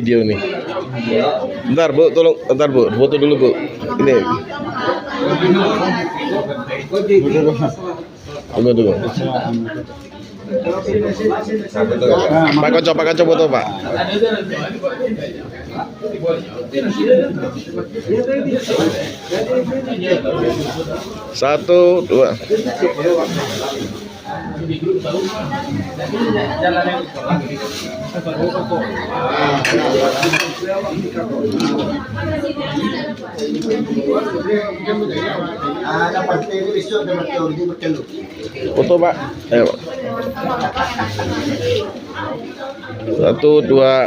Video nih. Bentar Bu, tolong, bentar Bu, foto dulu Bu. Ini. Tunggu. Pak Koco foto Pak. Satu, dua. Foto Pak. Ayo Pak. Satu, dua,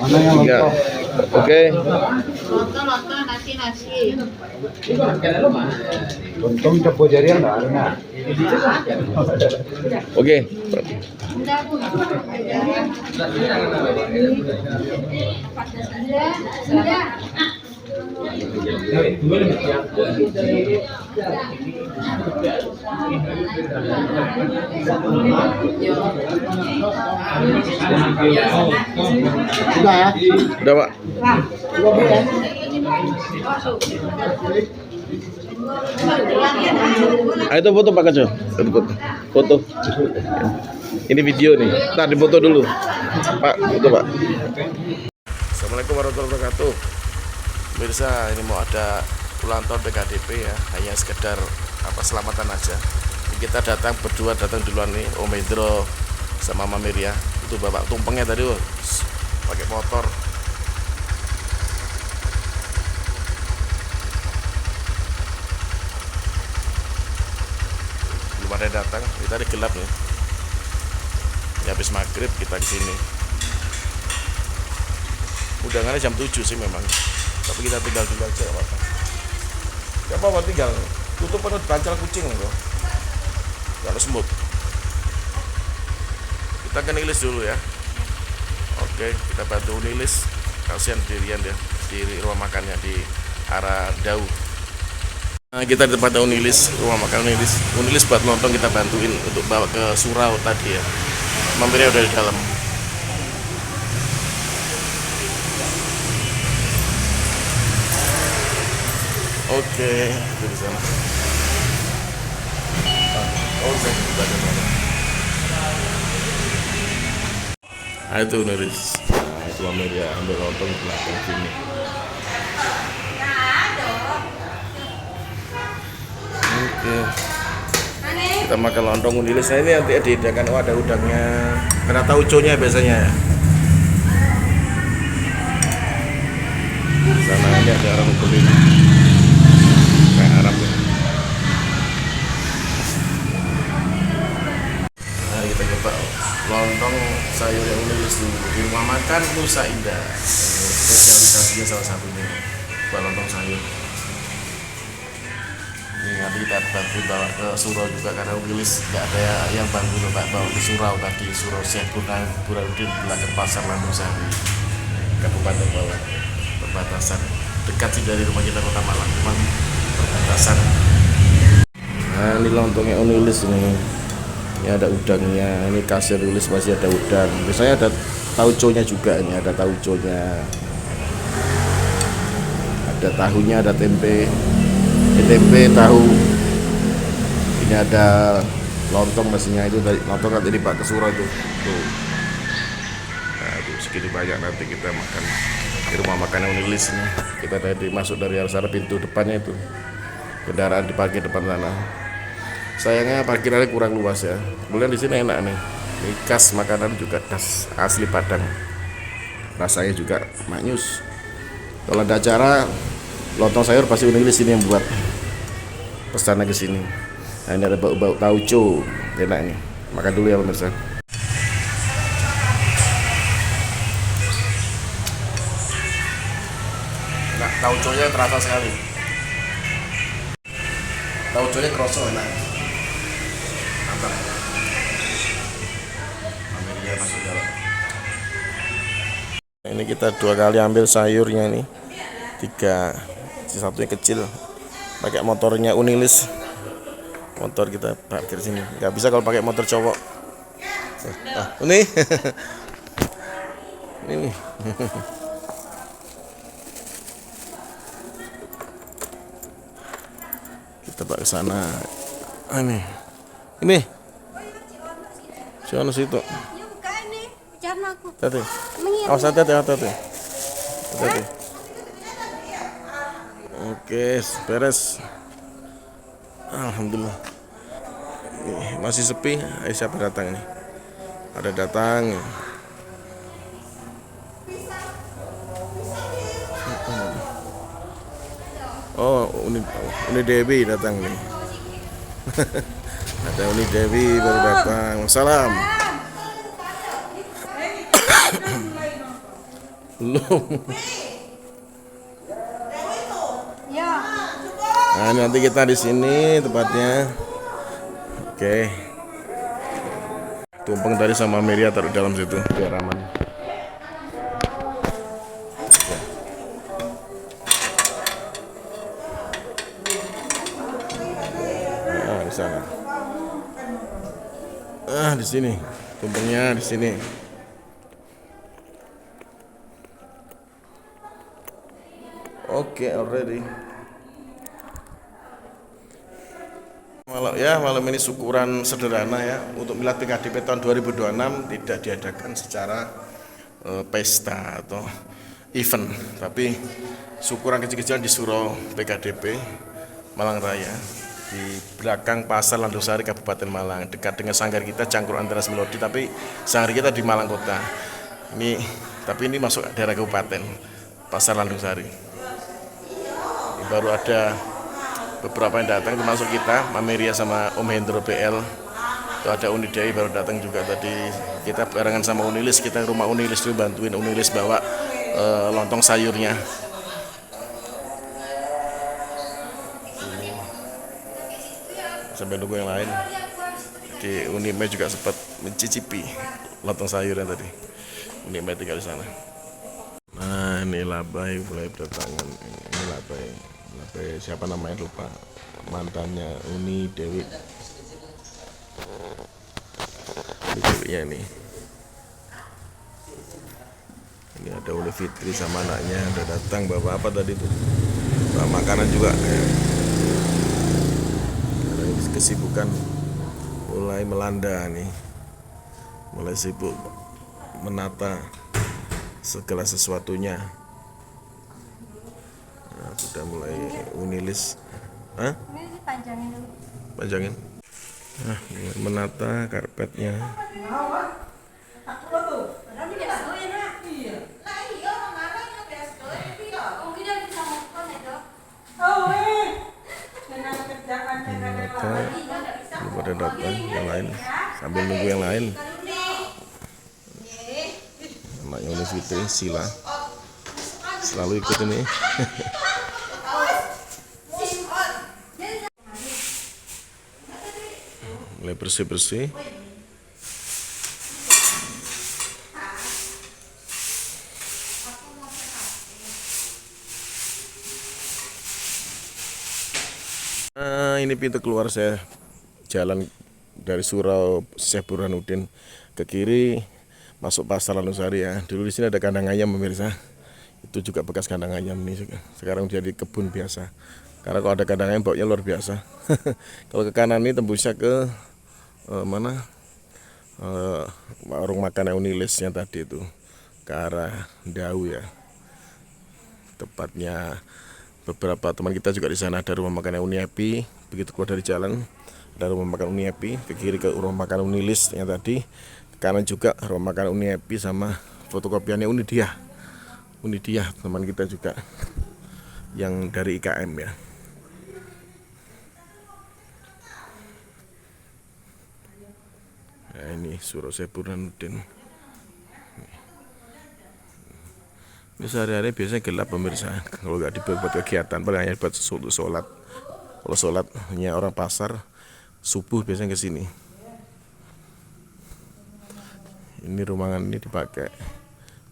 tiga. Oke. Nasi. Untung cepu jari enggak ada. Oke. Sudah ya? Udah Pak. Itu foto Pak Koco. Itu foto. Ini video nih. Ntar dipoto dulu. Pak, foto Pak. Assalamualaikum warahmatullahi wabarakatuh. Pemirsa, ini mau ada ulang tahun PKDP ya. Hanya sekedar selamatan aja. Kita datang berdua duluan nih, Om Hendro sama Mama Mir ya. Itu Bapak tumpengnya tadi pakai motor. Belum ada yang datang, kita di gelap nih. Ya, habis maghrib kita di sini. Undangannya jam 7 sih memang. Tapi kita tinggal dulu aja apa-apa. Gak apa-apa tinggal. Tutup penuh bancal kucing loh. Kalau semut. Kita ke nilis dulu ya. Oke, kita bantu nilis. Kasihan dirian ya di rumah makannya di arah Dau. Nah, kita di tempat Unilis, rumah makan Unilis buat nonton kita bantuin untuk bawa ke surau tadi ya. Mampirnya udah di dalam. Oke, di sana. Oke, kita ke sana. Nah, itu Unilis. Nah, itu Mampirnya ambil nonton di belakang sini. Oke. Kita makan lontong Unilis. Nah, ini nanti dihidangkan ada udangnya. Karena tauconya biasanya ya. Sana ini ada orang kulit kayak Arab ya. Nah, kita coba lontong sayur yang Unilis dulu di rumah makan Nusa Indah. Spesialisasinya salah satunya buat lontong sayur. Ini nanti kita bantu bawa ke surau juga karena Unilis nggak ada yang bantu bawa ke surau tadi. Surau Syekh Burhanuddin belakang pasar Landung Sari, Kabupaten Bawang, perbatasan dekat sih dari rumah kita Kota Malang, cuman perbatasan. Nah, ini lontongnya Unilis ini. Ini ada udangnya, ini kasir Unilis masih ada udang. Biasanya ada tauconya juga, ini ada tauconya, ada tahunya, ada tempe, tahu. Ini ada lontong mesinnya itu dari lontong kan tadi Pak ke surau itu. Tuh. Nah, itu segini banyak nanti kita makan di rumah makan Unilis ini. Kita tadi masuk dari arah sana pintu depannya itu. Kendaraan diparkir depan sana. Sayangnya parkirannya kurang luas ya. Kemudian di sini enak nih. Ini khas makanan juga khas asli Padang. Rasanya juga maknyus. Kalau ada acara lontong sayur pasti Unilis ini yang buat. Pesannya ke sini. Nah, ini ada bau-bau tauco. Enak nih. Makan dulu ya pemirsa. Nah, tauconya terasa sekali. Tauconya kerasa enak. Mantap. Ambil masuk dalam. Ini kita 2 kali ambil sayurnya nih. 3, satunya kecil. Pakai motornya Unilis. Motor kita parkir sini. Nggak bisa kalau pakai motor cowok. Ini. Ini. Kita pak ke sana. Ini. Siapa situ? Ya buka ini, bicara aku. Hati. Mengirim. Awas hati. Hati. Oke, beres. Alhamdulillah. Masih sepi. Siapa datang ini? Ada datang. Oh, Uni Dewi datang nih. Ada Uni Dewi baru datang. Salam. Belum. Ya. Nah, nanti kita di sini tempatnya. Oke. Tumpeng tadi sama Meria taruh dalam situ biar aman. Di sana. Di sini. Tumpengnya di sini. Oke, already. Malam ini syukuran sederhana ya untuk Milad PKDP tahun 2026 tidak diadakan secara pesta atau event, tapi syukuran kecil-kecilan di Surau PKDP Malang Raya di belakang Pasar Landungsari Kabupaten Malang, dekat dengan sanggar kita Cangkruk Antaras Melodi, tapi sanggar kita di Malang Kota. Tapi ini masuk daerah kabupaten Pasar Landungsari. Ini baru ada beberapa yang datang termasuk kita, Mameria sama Om Hendro BL. Itu ada Uni Dewi baru datang juga tadi. Kita barengan sama Unilis, kita rumah Unilis dulu bantuin Unilis bawa lontong sayurnya. Sampai nunggu yang lain. Di Unime juga sempat mencicipi lontong sayurnya tadi. Unime tinggal di sana. Nah, ini labai mulai berdatangan. Ini labai siapa namanya lupa, mantannya Uni Dewi. Ini Dewinya nih. Ini ada Uli Fitri sama anaknya udah datang. Bawa apa tadi tuh? Bawa makanan juga. Kesibukan mulai melanda nih, mulai sibuk menata segala sesuatunya. Nah, sudah mulai Unilis. Ini panjangin dulu. Panjangin. Nah, mulai menata karpetnya. Belum ada datang yang lain, sambil nunggu yang lain. Anaknya Uni Fitri, Sila selalu ikut ini. Mulai bersih-bersih. Ini pintu keluar saya jalan dari Surau Syekh Burhanuddin ke kiri masuk Pasar Landungsari ya. Dulu di sini ada kandang ayam pemirsa. Itu juga bekas kandang ayam nih. Sekarang jadi kebun biasa. Karena kalau ada kandang ayam baunya luar biasa. Kalau ke kanan ini tembusnya ke mana? Warung makan Unilisnya tadi itu ke arah Dau ya. Tepatnya beberapa teman kita juga di sana, ada rumah makan Uni Happy. Begitu keluar dari jalan ada rumah makan Uni Happy, ke kiri ke rumah makan Unilis yang tadi, ke kanan juga rumah makan Uni Happy sama fotokopiannya Unidia teman kita juga yang dari IKM ya. Nah, ini Surau Syekh Burhanuddin. Ini sehari-hari biasanya gelap pemirsa. Kalau nggak dibuat kegiatan, paling hanya buat sholat. Kalau sholat hanya orang pasar subuh biasanya ke sini. Ini ruangan ini dipakai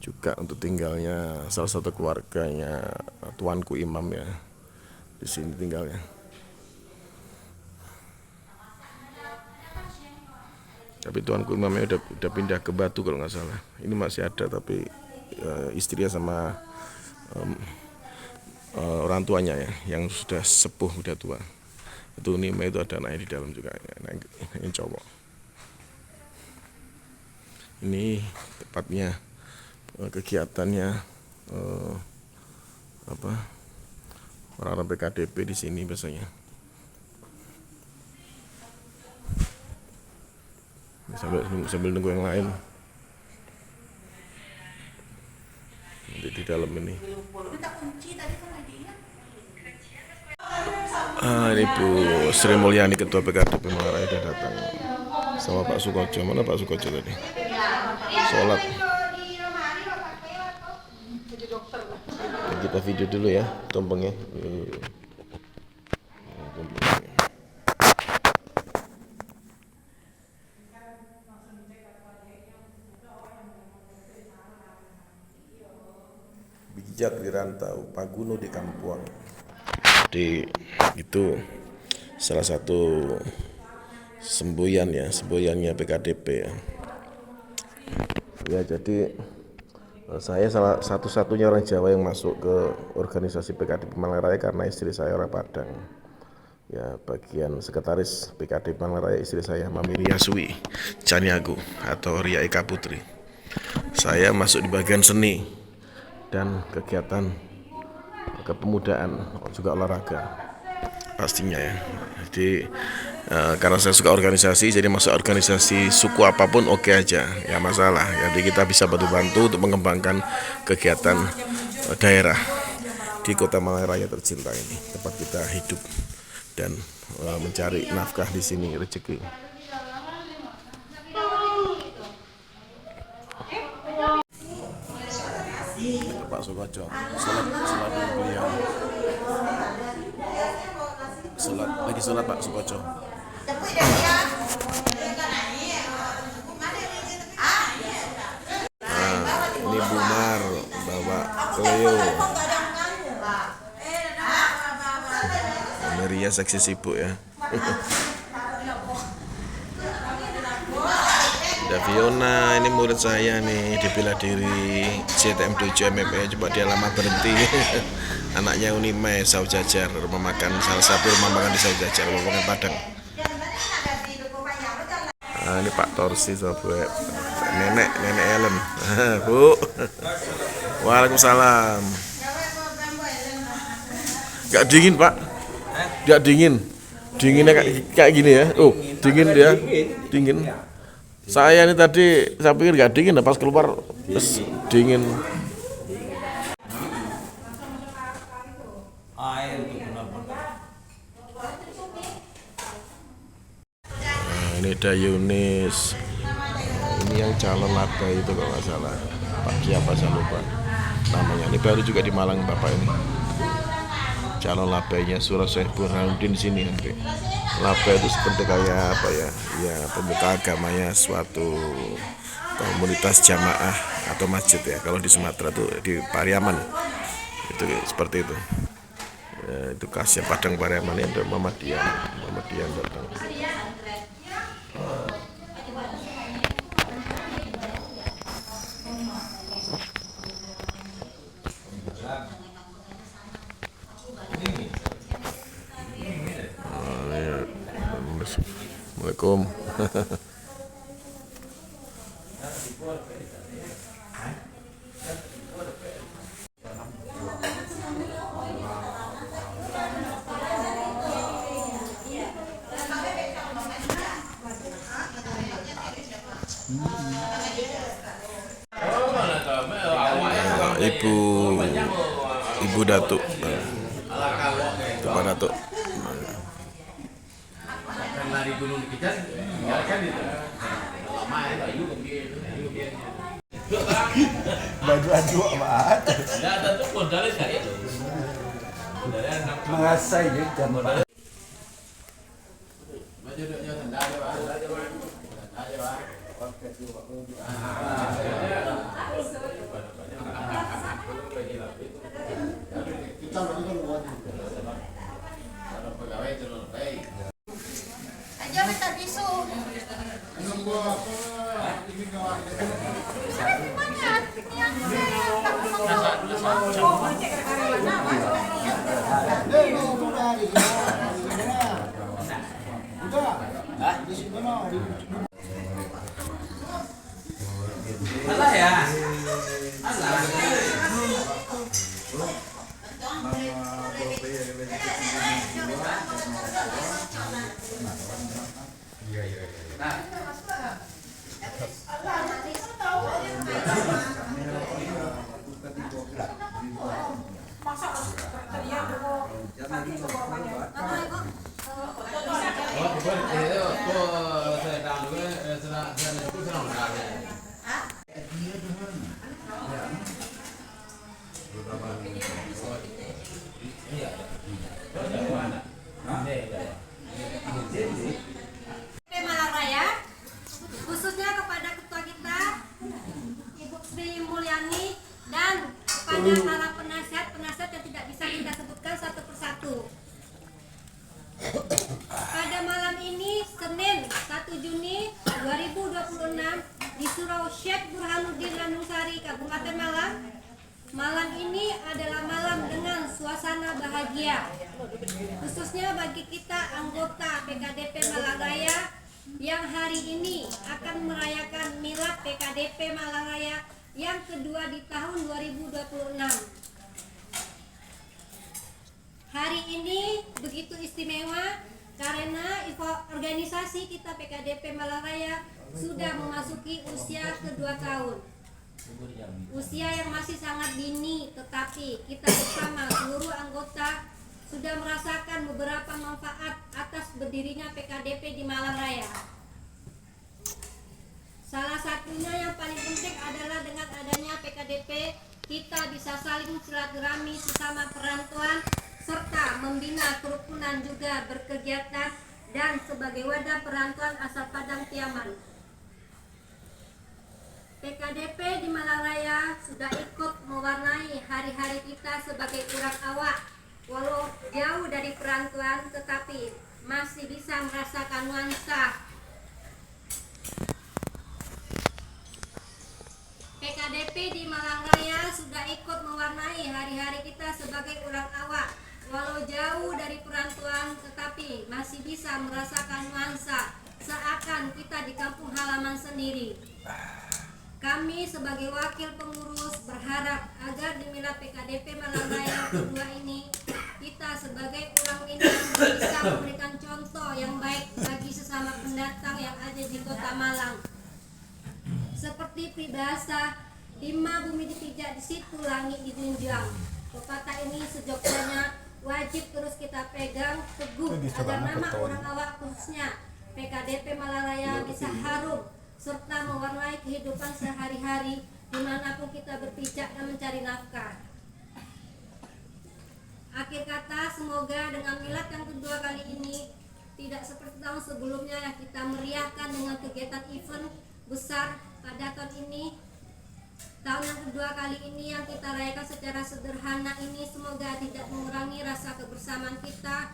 juga untuk tinggalnya salah satu keluarganya tuanku imam ya. Di sini tinggalnya. Tapi tuanku imamnya udah pindah ke Batu kalau nggak salah. Ini masih ada tapi istrinya sama orang tuanya ya, yang sudah sepuh, udah tua. Itu Nima itu ada anaknya di dalam juga, ini cowok. Ini tepatnya kegiatannya orang-orang PKDP di sini biasanya. Sambil nunggu yang lain di dalam ini. Ini Bu Sri Mulyani, Ketua PKDP Manggarai sudah datang sama Pak Sukojo. Mana Pak Sukojo tadi? Sholat. Kita video dulu ya tumpengnya. Bijak di rantau, Paguno di Kampuang. Itu salah satu semboyannya PKDP ya. Ya, jadi saya salah satu-satunya orang Jawa yang masuk ke organisasi PKDP Manggarai karena istri saya orang Padang. Ya, bagian sekretaris PKDP Manggarai istri saya Mami Riaswi Caniago atau Ria Eka Putri. Saya masuk di bagian seni dan kegiatan kepemudaan, juga olahraga pastinya ya. Jadi karena saya suka organisasi, jadi masuk organisasi suku apapun oke aja, ya masalah. Jadi kita bisa bantu-bantu untuk mengembangkan kegiatan daerah di Kota Manggarai tercinta ini, tempat kita hidup dan mencari nafkah di sini, rezeki. Pak Sukojo, sholat beliau. Sholat Pak Sukojo. Ini Bu Mar bawa Cleo. Ria seksi sibuk ya. Ada Fiona, ini murid saya nih di bela diri CTM 7 MMA, coba dia lama berhenti. Anaknya Unime Saujajar, rumah makan, salah satu rumah makan di Saujajar, rumah makan Padang. Ini Pak Torsi sobat nenek Ellen. Bu. Waalaikumsalam. Gak dingin Pak? Gak dingin. Dinginnya kayak gini ya. Oh, dingin dia. Dingin. Saya ini tadi saya pikir gak dingin, pas keluar terus dingin. Ini ada Yunis. Ini yang calon laba itu kalau nggak salah. Pak siapa saya lupa namanya. Ini baru juga di Malang Bapak ini. Calon labanya Surah Syekh Burhanuddin sini nanti. Laba itu seperti kayak apa ya? Ya, pemuka agamanya suatu komunitas jamaah atau masjid ya. Kalau di Sumatera tuh di Pariaman. Itu seperti itu. Ya, itu khasnya Padang Pariaman ini ada Muhammadiyah datang. Assalamualaikum. Ibu Datuk, itu Pak Datuk. Baju aduh apa? Mengasai ya jam. Aja minta tisu. Alah ya. Alah. Malang Raya, khususnya kepada ketua kita Ibu Sri Mulyani dan kepada para penasihat yang tidak bisa kita sebutkan satu persatu. Pada malam ini Senin 1 Juni 2026 di Surau Syekh Burhanuddin Lanusari, Kabupaten Malang. Malam ini adalah malam dengan suasana bahagia, khususnya bagi kita anggota PKDP Malang Raya yang hari ini akan merayakan milad PKDP Malang Raya yang kedua di tahun 2026. Hari ini begitu istimewa karena organisasi kita PKDP Malang Raya sudah memasuki usia kedua tahun. Usia yang masih sangat dini, tetapi kita bersama seluruh anggota sudah merasakan beberapa manfaat atas berdirinya PKDP di Malang Raya. Salah satunya yang paling penting adalah dengan adanya PKDP, kita bisa saling silaturahmi sesama perantauan serta membina kerukunan juga berkegiatan dan sebagai wadah perantauan asal Padang Tiaman. PKDP di Malang Raya sudah ikut mewarnai hari-hari kita sebagai orang awak. Walau jauh dari perantauan, tetapi masih bisa merasakan nuansa. PKDP di Malang Raya sudah ikut mewarnai hari-hari kita sebagai orang awak. Walau jauh dari perantauan, tetapi masih bisa merasakan nuansa seakan kita di kampung halaman sendiri. Kami sebagai wakil pengurus berharap agar di milad PKDP Malang Raya kedua ini kita sebagai orang ini bisa memberikan contoh yang baik bagi sesama pendatang yang ada di Kota Malang. Seperti peribahasa, lima bumi dipijak di situ langit dijunjang. Pepatah ini sejogjanya wajib terus kita pegang teguh agar nama orang awak khususnya PKDP Malang Raya bisa harum serta mewarnai kehidupan sehari-hari dimanapun kita berpijak dan mencari nafkah. Akhir kata, semoga dengan milad yang kedua kali ini tidak seperti tahun sebelumnya yang kita meriahkan dengan kegiatan event besar pada tahun ini. Tahun yang kedua kali ini yang kita rayakan secara sederhana ini semoga tidak mengurangi rasa kebersamaan kita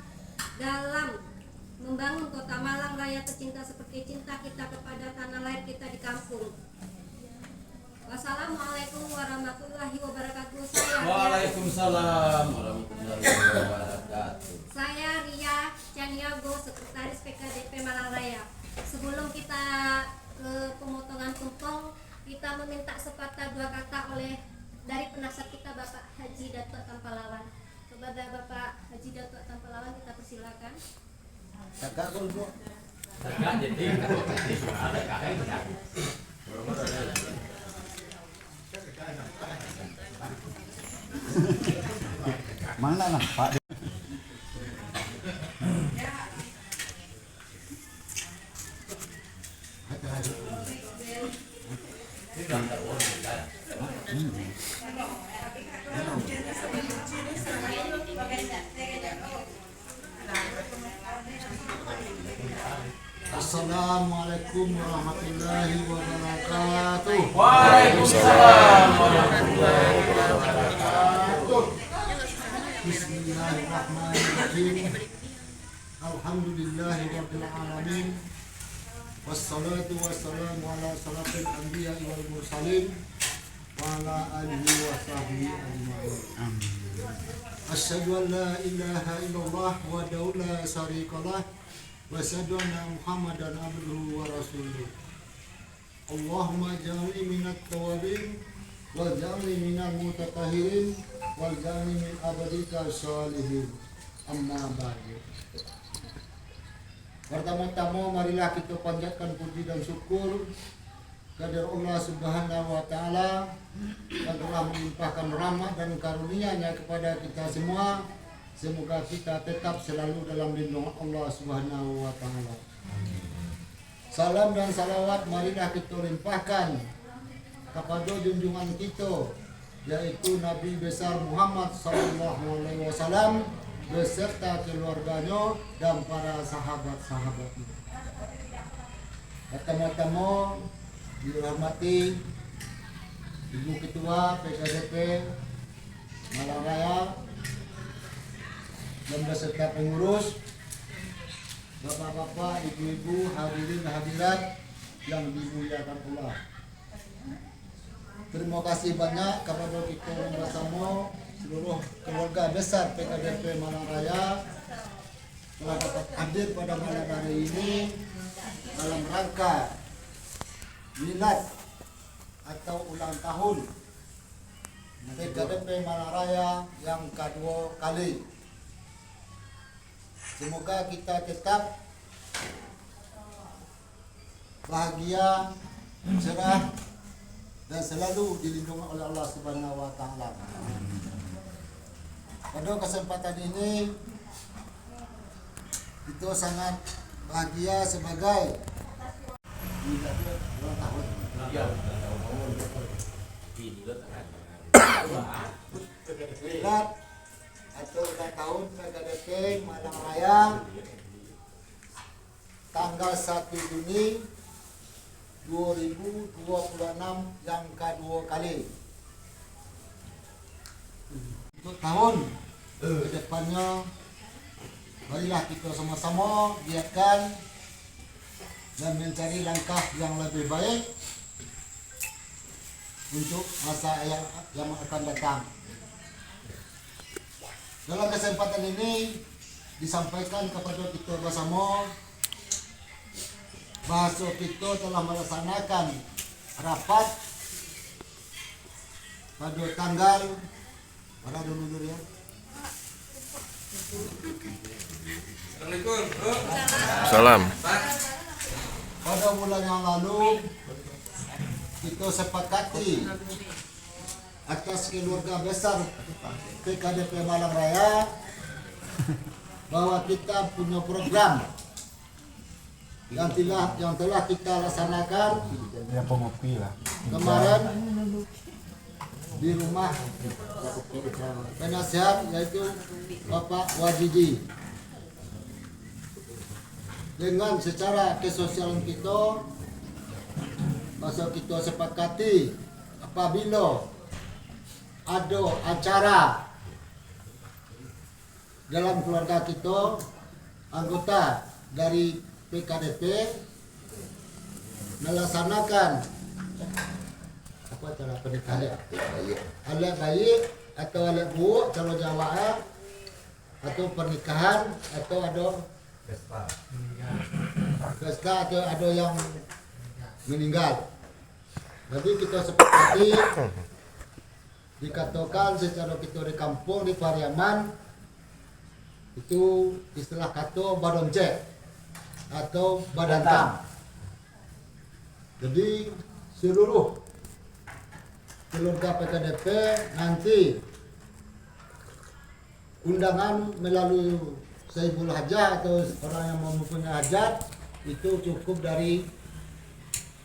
dalam membangun Kota Malang Raya tercinta seperti cinta kita kepada tanah lahir kita di kampung. Wassalamualaikum warahmatullahi wabarakatuh. Waalaikumsalam warahmatullahi wabarakatuh. Saya Ria Caniago, Sekretaris PKDP Malang Raya. Sebelum kita ke pemotongan tumpeng, kita meminta sepatah dua kata oleh dari penasihat kita Bapak Haji Datuk Tampalawan. Kepada Bapak Haji Datuk Tampalawan kita persilakan. Kakak dulu. Kakak jadi ada kakak. Mana lah Pak? Assalamualaikum warahmatullahi wabarakatuh. Waalaikumsalam warahmatullahi wabarakatuh. Bismillahirrahmanirrahim. Alhamdulillahirabbil alamin. wassalatu wassalamu ala salafil anbiya wal mursalin wa ala alihi wa sahbihi ajma'in. Asyhadu an la ilaha illallah wa la syarikalah wa asyhadu anna Muhammadan abduhu wa rasuluh. Allahumma ja'alni minat tawabin wal ja'alni minal mutatahhirin wal ja'alni min abadika sholihin. Amma ba'du. Pertama-tama marilah kita panjatkan puji dan syukur kepada Allah Subhanahu wa taala yang telah melimpahkan rahmat dan karunia-Nya kepada kita semua. Semoga kita tetap selalu dalam lindungan Allah Subhanahu wa taala. Salam dan salawat marilah kita limpahkan kepada junjungan kita, yaitu Nabi besar Muhammad sallallahu alaihi wasallam beserta keluarganya dan para sahabat-sahabatnya. Pertama-tama dihormati Ibu Ketua PKDP Malang Raya dan beserta pengurus, bapak-bapak, ibu-ibu, hadirin hadirat yang dimuliakan Allah. Terima kasih banyak kepada kita bersama seluruh keluarga besar PKDP Malang Raya telah dapat hadir pada malam hari ini dalam rangka milad atau ulang tahun PKDP Malang Raya yang kedua kali. Semoga kita tetap bahagia, cerah, dan selalu dilindungi oleh Allah Subhanahu wa taala. Pada kesempatan ini kita sangat bahagia sebagai ulang tahun. Milad atau ulang tahun PKDP Malang Raya tanggal 1 Juni 2026 yang kedua kali. Untuk tahun ke depannya marilah kita sama-sama giatkan dan mencari langkah yang lebih baik untuk masa yang akan datang. Dalam kesempatan ini disampaikan kepada kita bersama bahwa kita telah melaksanakan rapat pada tanggal pada dulu ya. Salam. Pada bulan yang lalu kita sepakati atas keluarga besar PKDP Malang Raya bahwa kita punya program yang telah kita laksanakan kemarin di rumah penasihat, yaitu Bapak Wajidi. Dengan secara kesosialan kita, masa kita sepakati apabila ada acara dalam keluarga kita, anggota dari PKDP melaksanakan apa cara pernikahan, alat bayi atau alat buruk cara Jawa, atau pernikahan, atau ada pesta atau ada yang meninggal. Jadi kita sepakati dikatakan secara kita di kampung di Pariaman itu istilah kata badoncek atau badantang. Jadi seluruh keluarga PKDP nanti undangan melalui Saibul Hajah atau orang yang mempunyai hajat itu cukup dari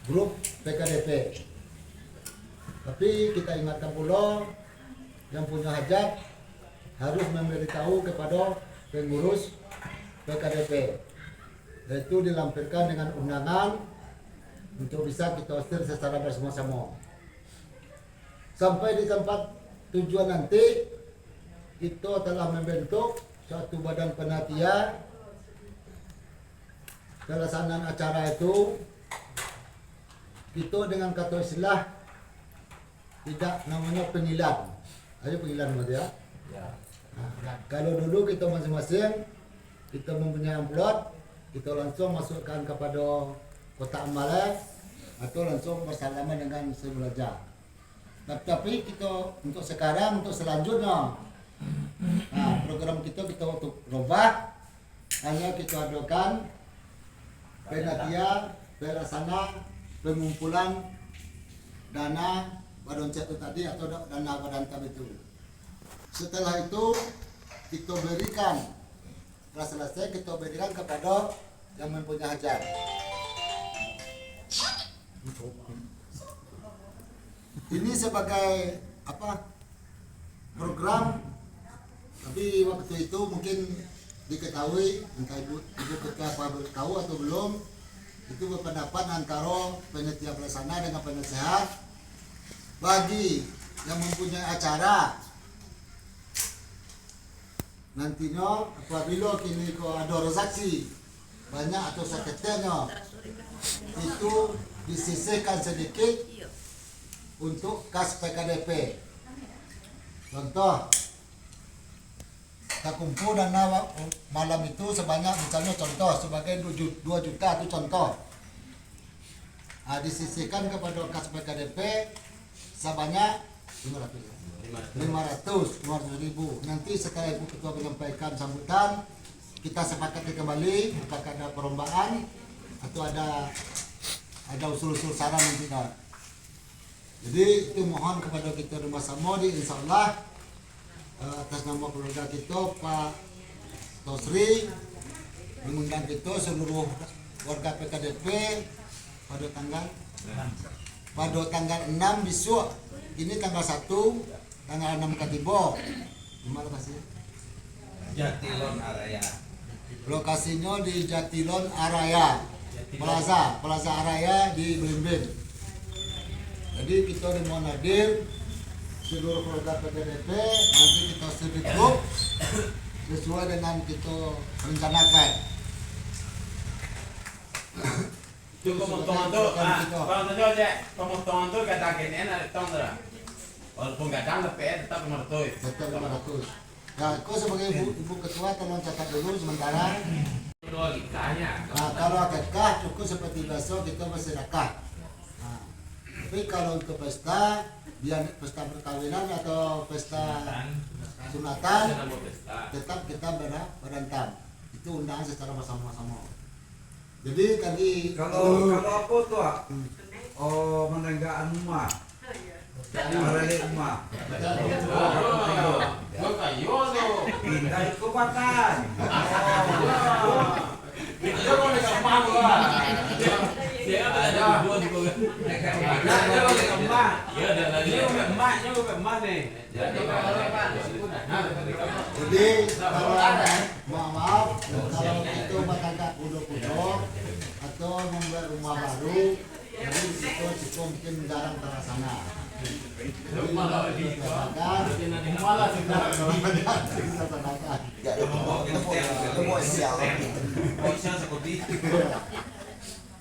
grup PKDP. Tapi kita ingatkan pula yang punya hajat harus memberitahu kepada pengurus PKDP, yaitu dilampirkan dengan undangan untuk bisa kita usir secara bersama-sama. Sampai di tempat tujuan nanti kita telah membentuk suatu badan panitia pelaksanaan acara itu kita dengan kata istilah tidak namanya pengilan. Ayo pengilan Mas ya. Nah, kalau dulu kita masing-masing kita mempunyai amplop, kita langsung masukkan kepada kotak amalan atau langsung bersalaman dengan si belajar. Tapi kita untuk sekarang, untuk selanjutnya, nah, program kita untuk robah, hanya kita adakan penatian, pelaksana, pengumpulan dana badoncet itu tadi atau dana badantam itu. Setelah itu kita berikan, setelah selesai kita berikan kepada yang mempunyai hajat. Ini sebagai apa? Program, tapi waktu itu mungkin diketahui, entah ibu ketua apa tahu atau belum, itu berpendapat antara panitia pelaksana dengan penasehat bagi yang mempunyai acara nantinya apabila kini ada rezeki banyak atau seketiknya itu disisihkan sedikit untuk kas PKDP. Contoh, kita kumpul dana malam itu sebanyak, misalnya contoh sebagai 2 juta itu contoh. Nah, disisihkan kepada kas PKDP sebanyak 500 ribu. Nanti setelah Ibu Ketua menyampaikan sambutan, kita sepakati kembali apakah ada perlombaan atau ada usul-usul saran nantinya. Jadi itu mohon kepada kita Rumah Samodi, insya Allah atas nama keluarga kita Pak Tosri mengundang kita seluruh warga PKDP pada tanggal 6 besok. Ini tanggal 1, tanggal 6 Katibo. Dimana lokasinya? Jatilon Araya. Lokasinya di Jatilon Araya, Plaza Araya di Belimbing. Jadi kita dimohon hadir seluruh keluarga PKDP, nanti kita sedikit grup sesuai dengan kita rencanakan. Itu pemotongan tuh, pemotongan tuh kata gini ada tangga. Walaupun nggak ada tetap 500. Tetap 500. Nah, kau sebagai ibu ketua tolong catat dulu sementara. Nah, kalau akikah cukup seperti biasa kita bersedekah. Nah, tapi kalau untuk pesta, biar pesta perkawinan atau pesta sunatan, tetap kita berantam. Itu undangan secara bersama-sama. Jadi tadi Kalau apa tuh? Oh, menenggakan rumah. Marale rumah. Pindah ke Patan. Itu mau dekat mana gua? Dia ada dua juga. Iya, ada lagi. Emaknya ke emak nih. Jadi kalau maaf kalau itu matangga pondok-pondok atau membuat rumah baru, jadi itu cukup mungkin jarang terlaksana. Jadi malah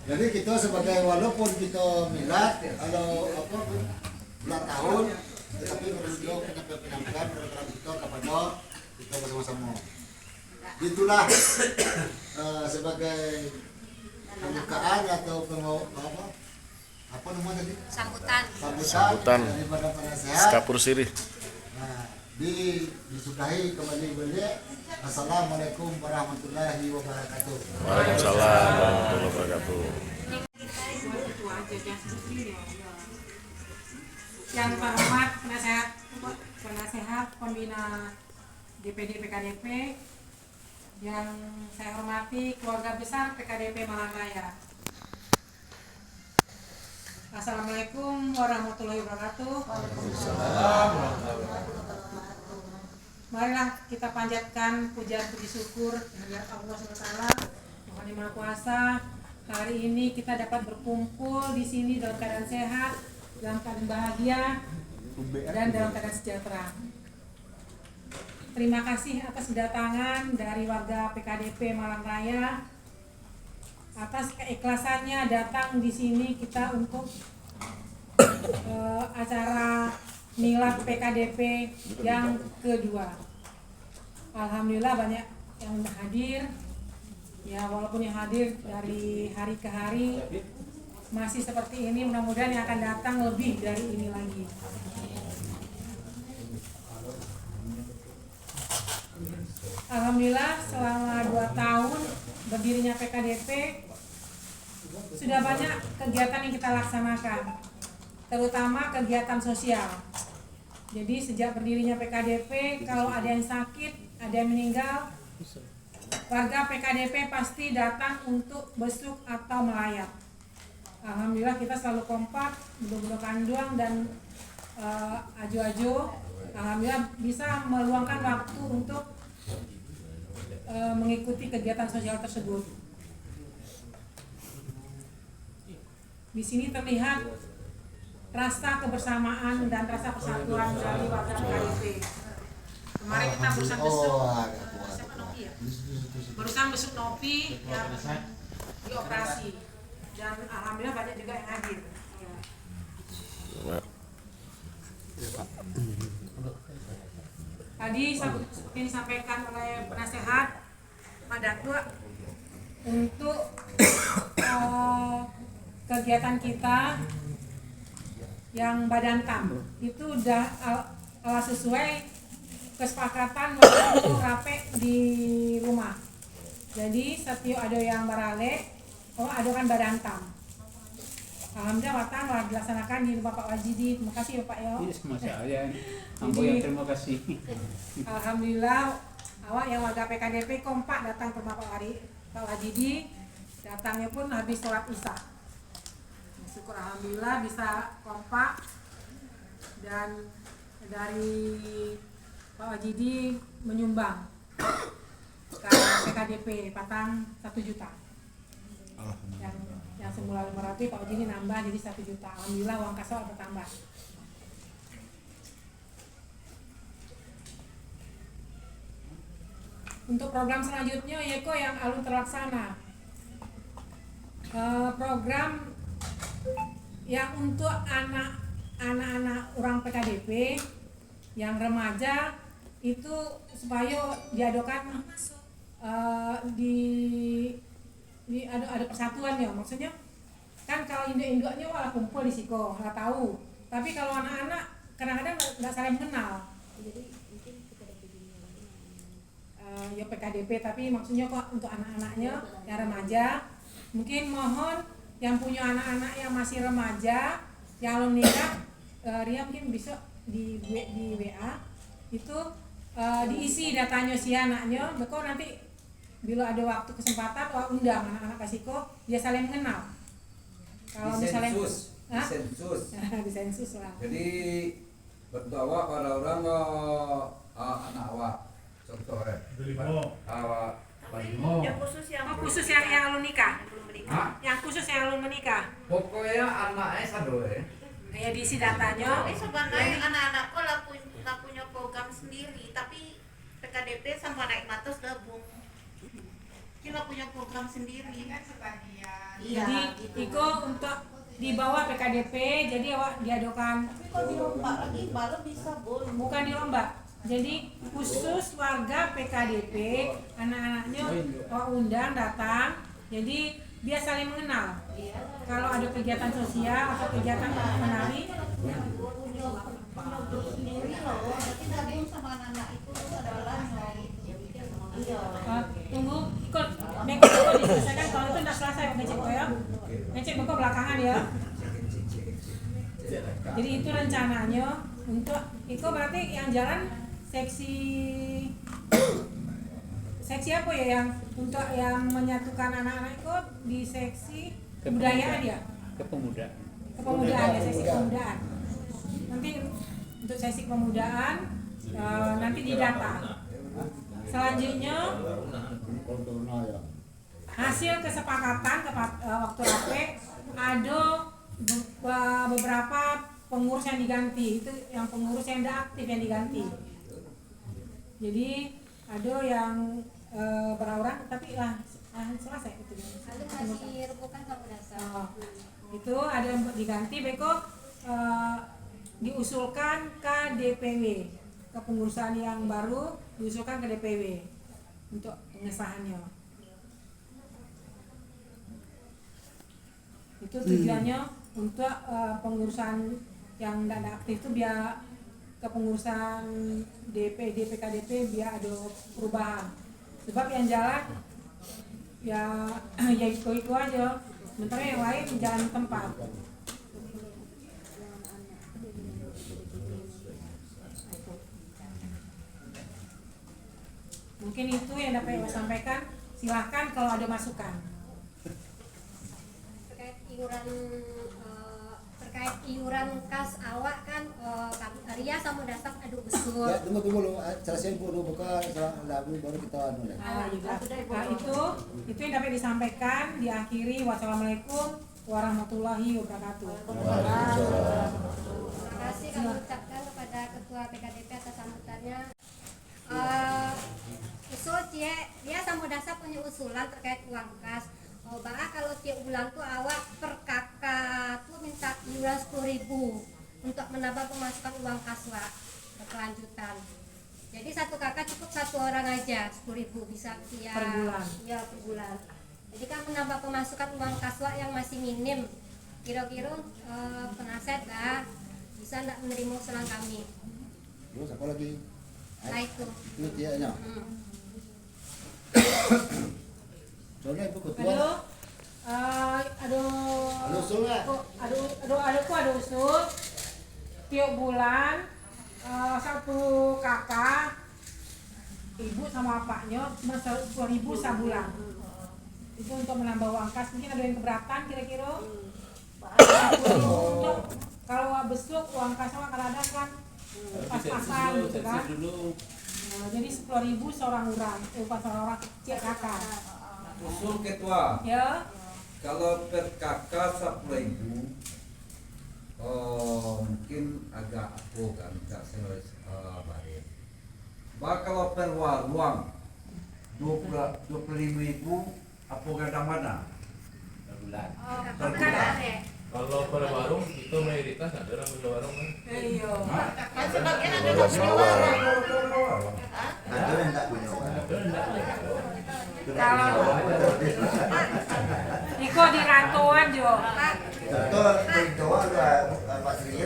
jadi kita sebagai walaupun kita milad kalau apa bulan tahun, tetapi perlu kita penyampaian program kita kepada kita bersama-sama. Itulah sebagai pembukaan atau apa namanya tadi? Sambutan. Daripada penasehat. Kapur sirih. Nah, disudahi kembali beliau. Assalamualaikum warahmatullahi wabarakatuh. Waalaikumsalam warahmatullahi wabarakatuh. Yang terhormat penasehat pembina DPD PKDP, yang saya hormati keluarga besar PKDP Malang Raya. Assalamualaikum warahmatullahi wabarakatuh. Marilah kita panjatkan pujian puji syukur kepada Allah SWT, Tuhan Yang Maha Kuasa. Hari ini kita dapat berkumpul di sini dalam keadaan sehat, dalam keadaan bahagia, dan dalam keadaan sejahtera. Terima kasih atas kedatangan dari warga PKDP Malang Raya atas keikhlasannya datang di sini kita untuk acara milad PKDP yang kedua. Alhamdulillah banyak yang hadir. Ya walaupun yang hadir dari hari ke hari masih seperti ini, mudah-mudahan yang akan datang lebih dari ini lagi. Alhamdulillah selama 2 tahun berdirinya PKDP sudah banyak kegiatan yang kita laksanakan, terutama kegiatan sosial. Jadi sejak berdirinya PKDP, kalau ada yang sakit, ada yang meninggal, warga PKDP pasti datang untuk besuk atau melayat. Alhamdulillah kita selalu kompak, benar-benar kanduang dan ajo-ajo. Alhamdulillah bisa meluangkan waktu untuk mengikuti kegiatan sosial tersebut. Di sini terlihat rasa kebersamaan dan rasa persatuan dari warga PKDP. Kemarin kita berusaha besuk, siapa Nopi ya? Berusaha besuk Nopi yang dioperasi, dan alhamdulillah banyak juga yang hadir. Tadi seperti disampaikan oleh penasehat Pak Datua, untuk kegiatan kita yang Badan Tam itu udah sesuai kesepakatan waktu rape di rumah. Jadi setiap ada yang barale, ada kan Badan Tam. Alhamdulillah watang lah dilaksanakan di rumah Pak Wajidi. Terima kasih Bapak ya. Sama saya. Ambo yang terima kasih. Alhamdulillah awak yang warga PKDP kompak datang ke rumah Pak Wajidi. Datangnya pun habis sholat Isya. Syukur alhamdulillah bisa kompak, dan dari Pak Wajidi menyumbang ke PKDP patang 1 juta. Yang semula 500 Pak Wajidi nambah jadi 1 juta. Alhamdulillah uang kas bertambah. Untuk program selanjutnya Yeko yang alun terlaksana. Program yang untuk anak-anak orang PKDP yang remaja itu supaya diadakan ada persatuan ya, maksudnya kan kalau induk-induknya walau kumpul di siko nggak tahu, tapi kalau anak-anak kadang-kadang nggak saling mengenal. Ya PKDP, tapi maksudnya kok untuk anak-anaknya yang remaja, mungkin mohon yang punya anak-anak yang masih remaja yang belum nikah, Ria mungkin bisa di WA itu diisi datanya si anaknya, beko nanti bila ada waktu kesempatan undang anak-anak kasiko dia saling mengenal. Kalau misalnya disensus lah. Jadi berdoa pada orang anak awak, contoh awak balimo. Yang khusus yang belum nikah. belum menikah. Yang khusus yang belum menikah. Pokoknya anaknya satu Kayak diisi datanya. Tapi sebenarnya anak-anakku lah punya program sendiri, tapi PKDP sama naik matos gabung. Kita punya program sendiri. Iya. Jadi Iko untuk di bawah PKDP, jadi awak diadakan. Tapi kalau dilomba lagi baru bisa Bukan dilomba. Jadi khusus warga PKDP, anak-anaknya awak undang datang. Jadi biar saling mengenal. Kalau ada kegiatan sosial atau kegiatan menari, punya grup sendiri loh. Tapi gabung sama anak-anak itu adalah iya. tunggu ikut Meko diselesaikan, kalau itu tidak selesai ngecek ya. Ngecek Meko belakangan ya. Jadi itu rencananya untuk Iko, berarti yang jalan seksi apa ya, yang untuk yang menyatukan anak-anak itu di seksi kebudayaan ya? Kepemudaan ya, seksi kepemudaan. Nanti untuk seksi kepemudaan nanti didata. Selanjutnya hasil kesepakatan waktu rape ada beberapa pengurus yang diganti, itu yang pengurus yang tidak aktif yang diganti. Jadi ada yang berapa orang, tapi selesai itu. Lalu masih rebukan sama dasar. Oh, itu ada yang diganti Beko, diusulkan ke DPW, kepengurusan yang baru diusulkan ke DPW untuk pengesahannya. Itu tujuannya untuk pengurusan yang tidak aktif itu biar kepengurusan DPD PKDP biar ada perubahan. Sebab yang jalan ya itu aja, sementara yang lain jalan tempat. Mungkin itu yang dapat Ibu sampaikan. Silahkan kalau ada masukan. Terkait iuran kas awak kan Ria sama dasar adu besur. Ya, tunggu dulu, selesai dulu buka lagu baru kita anu ya. Itu yang dapat disampaikan. Diakhiri wassalamualaikum warahmatullahi wabarakatuh. Terima kasih kami ucapkan kepada Ketua PKDP atas sambutannya. Usul dia sama dasar punya usulan terkait uang kas. Bahkan kalau tiap bulan tuh awak per kakak tuh minta iuran 10.000 untuk menambah pemasukan uang kas wak berkelanjutan. Jadi satu kakak cukup satu orang aja 10.000 bisa ya, Per bulan. Ya per bulan. Jadi kan menambah pemasukan uang kas wak yang masih minim. Kira-kira penasihat dah bisa tidak menerima usulan kami. Terus apa lagi? Nah itu. Itu dia nya. Soalnya Ibu Ketua. Aduh usul nggak? ada usul tiap bulan satu kakak ibu sama bapaknya cuma 10.000 sebulan. Itu untuk menambah uang kas. Mungkin ada yang keberatan kira-kira. Kalau besok uang kas sama kadang kan pas-pasan gitu kan. Nah, jadi 10.000 seorang orang, bukan seorang orang, cek kakak. Usul ketua. Ya. Kalau per kakak 10.000, mungkin agak aku kan tidak selesai bayar. Bah kalau per warung 25.000, apa kadang mana? Per bulan. Per bulan. Kalau pada warung itu mayoritas ada orang beli warung kan? Iya. Kan sebagian ada Belas yang bawah. Ada yang tak punya uang. Kalau Iko di rantauan jo. Contoh Jawa ada Pak Sri.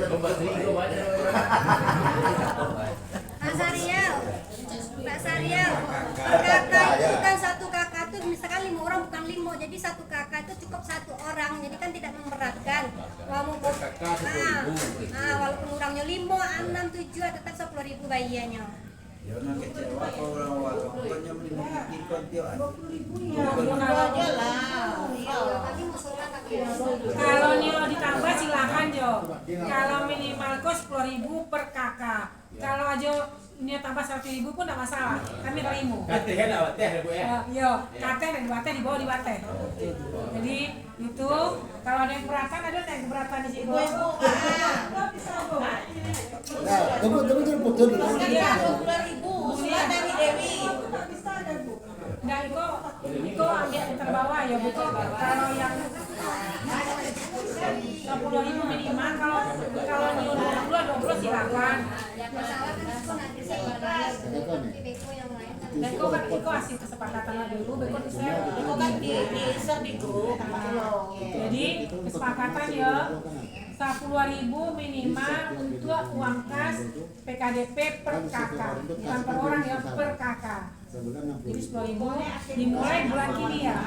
Pak Sariel, per kakak itu kan satu kakak tuh misalkan 5 orang bukan 5, jadi satu kakak itu cukup 1 orang, jadi kan tidak memberatkan. Walaupun orangnya 5, 6, 7 tetap 10.000 bayiannya. Ya nak kecewa kalau orang warung punya ikut dia. Kalau Nio ditambah silakan jo. Kalau minimal kos 10.000 per kakak. Kalau aja Nio tambah 100.000 pun tidak masalah. Kami terima. Kateh kan awak teh Bu ya. Yo, kate dan bate di bawah di bate. Jadi itu kalau ada yang keberatan ada yang keberatan di situ. Nah, tunggu betul dulu. Usulan dari Dewi. Nah, itu ambil yang terbawah ya, Bu. Kalau yang 10.000 minimal, kalau Nio 20 silakan. Masalah kan itu nanti saya di Beko yang lain kan. Beko kan Iko asih kesepakatan dulu, Beko bisa. Itu kan di-share di grup. Jadi kesepakatan ya 10.000 minimal untuk uang kas PKDP per kakak, bukan per orang ya, per kakak. Jadi 10.000 dimulai bulan kini ya.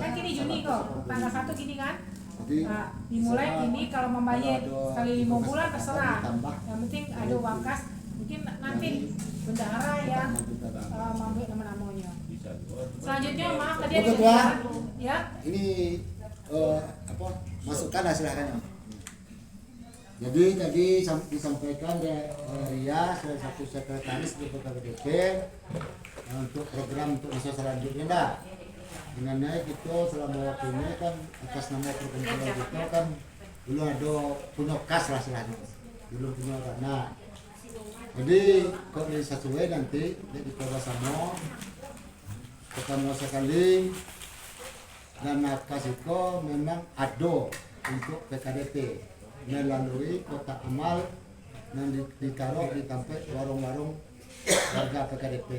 Kan kini Juni kok, tanggal 1 gini kan. Nah, dimulai ini kalau membayar sekali 5 bulan terserah. Yang penting ada uang kas. Mungkin nanti bendahara yang mengambil nama-namanya. Selanjutnya maaf tadi ada Ketua. ya. Ini masukkan silahkan. Jadi tadi disampaikan oleh Ria, salah satu sekretaris di PKDP untuk program untuk masa selanjutnya dah. Dengan naik itu selama waktu ini kan atas nama perkumpulan kita kan belum ada punya kas lah silahkan, belum punya dana. Jadi kalau sesuai nanti di Kota Samo ketemu sekali dana kas itu memang ado untuk PKDP melalui kotak amal yang ditaruh di tempat warung-warung warga PKDP.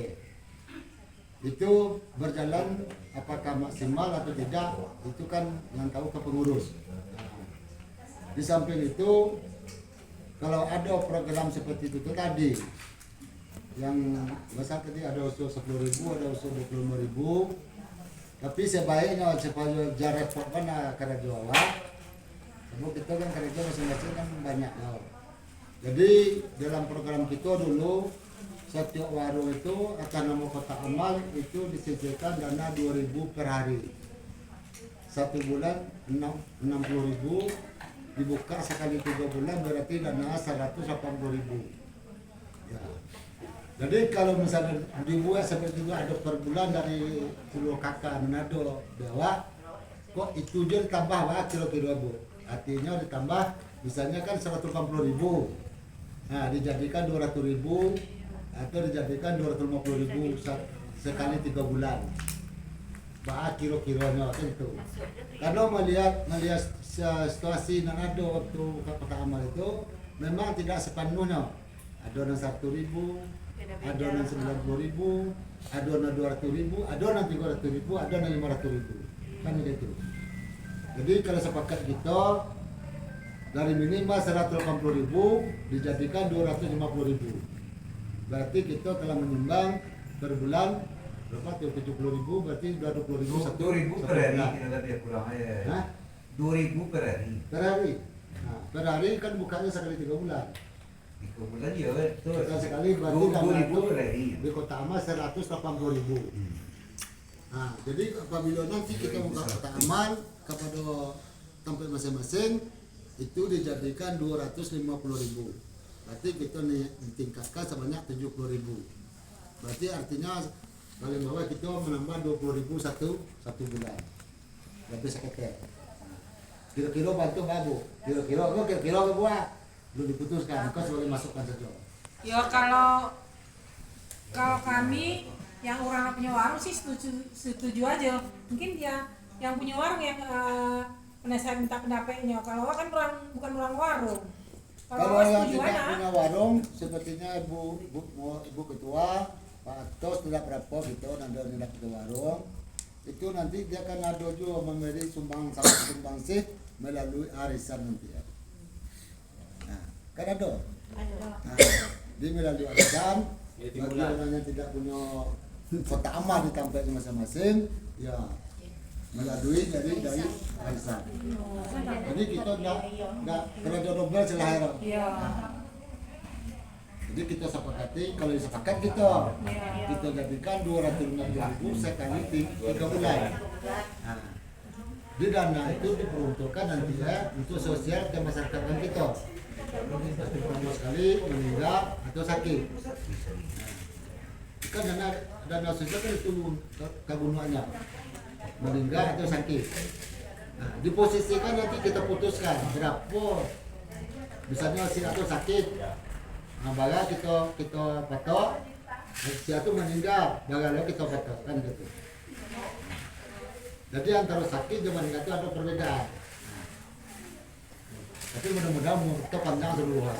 Itu berjalan apakah maksimal atau tidak itu kan yang tahu ke pengurus. Di samping itu kalau ada program seperti itu tadi yang besar tadi ada usul 10.000, ada usul 25.000, tapi sebaiknya supaya jarak repot mana kada jual. Sebab kita kan kerja masing-masing kan banyak. Jadi dalam program kita dulu setiap warung itu atas nama kotak amal itu disediakan dana 2.000 per hari. 1 bulan 60.000, dibuka sekali 3 bulan berarti dana 180.000. Ya. Jadi kalau misalnya dibuat seperti itu ada per bulan dari seluruh kakak Manado Jawa, kok itu dia ditambah kilo-kilo bu. Artinya ditambah misalnya kan 180.000. Nah dijadikan 200.000 atau dijadikan 250.000 sekali 3 bulan. Kilo-kilonya itu. Kalau melihat situasi Manado waktu kotak amal itu memang tidak sepenuhnya. Ada yang 1.000, ada yang 90.000, ada yang 200.000, ada yang 300.000, ada yang 500.000. Kan gitu. Jadi kalau sepakat kita dari minimal 180.000 dijadikan 250.000. Berarti kita telah menyumbang per bulan berapa tuh 70.000 berarti 20.000 2.000 per hari kita dia kurang aja. 2.000 per hari. Per hari. Nah, per hari kan bukanya sekali 3 bulan. 3 bulan ya betul. Sekali berarti 2.000 per hari. Di Kota Amal 180.000. Nah, jadi apabila nanti kita buka kotak amal kepada tempat masing-masing itu dijadikan 250.000. Berarti kita tingkatkan sebanyak 70.000. Berarti artinya paling bawah kita menambah 20.000 satu bulan. Berarti sekitar. Kira-kira bantu babu. Kira-kira buat belum diputuskan. Kau sebagai masukan saja. Ya kalau kami yang orang punya warung sih setuju aja. Mungkin dia yang punya warung yang saya minta pendapatnya. Kalau kan bukan orang warung. Kalau yang tidak punya warung, sepertinya ibu ketua, Pak Atos tidak berapa gitu, nanti tidak punya warung, itu nanti dia akan ada juga memberi sumbangsi melalui arisan nanti ya. Nah, kan ada. Nah, dia melalui arisan, bagi orang yang tidak punya kotak amal di tempatnya masing-masing, ya melalui dari arisan. Jadi kita enggak kerja double celahera. Iya. Jadi kita sepakati kalau disepakat kita jadikan 250.000 sekali 3 bulan. Nah, di dana itu diperuntukkan nantinya untuk sosial ke masyarakat kita. Pertama sekali meninggal atau sakit. Kan dana sosial kan itu kegunaannya. Meninggal atau sakit. Nah, diposisikan nanti kita putuskan berapa. Misalnya si atau sakit, nah baga kita patok, si atau meninggal, baga kita patok kan gitu. Jadi antara sakit dan meninggal itu ada perbedaan. Nah, tapi mudah-mudahan kita panjang seluruhan.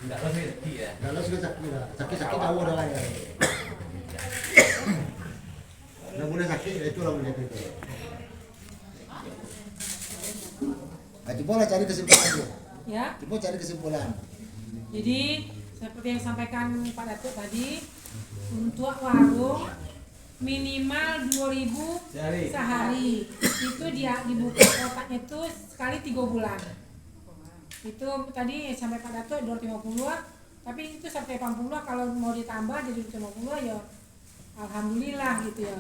Enggak lebih sakit ya. Kalau sudah sakit lah, sakit tahu dah ya. Nggak boleh sakit, itu lah boleh itu. Nah, coba cari kesimpulan dulu. Ya. Coba cari kesimpulan. Jadi seperti yang disampaikan Pak Datuk tadi, untuk warung minimal 2.000 sehari. Itu dia dibuka kotaknya itu sekali 3 bulan. Itu tadi sampai Pak Datuk 250, tapi itu sampai 80 kalau mau ditambah jadi 250 ya alhamdulillah gitu ya.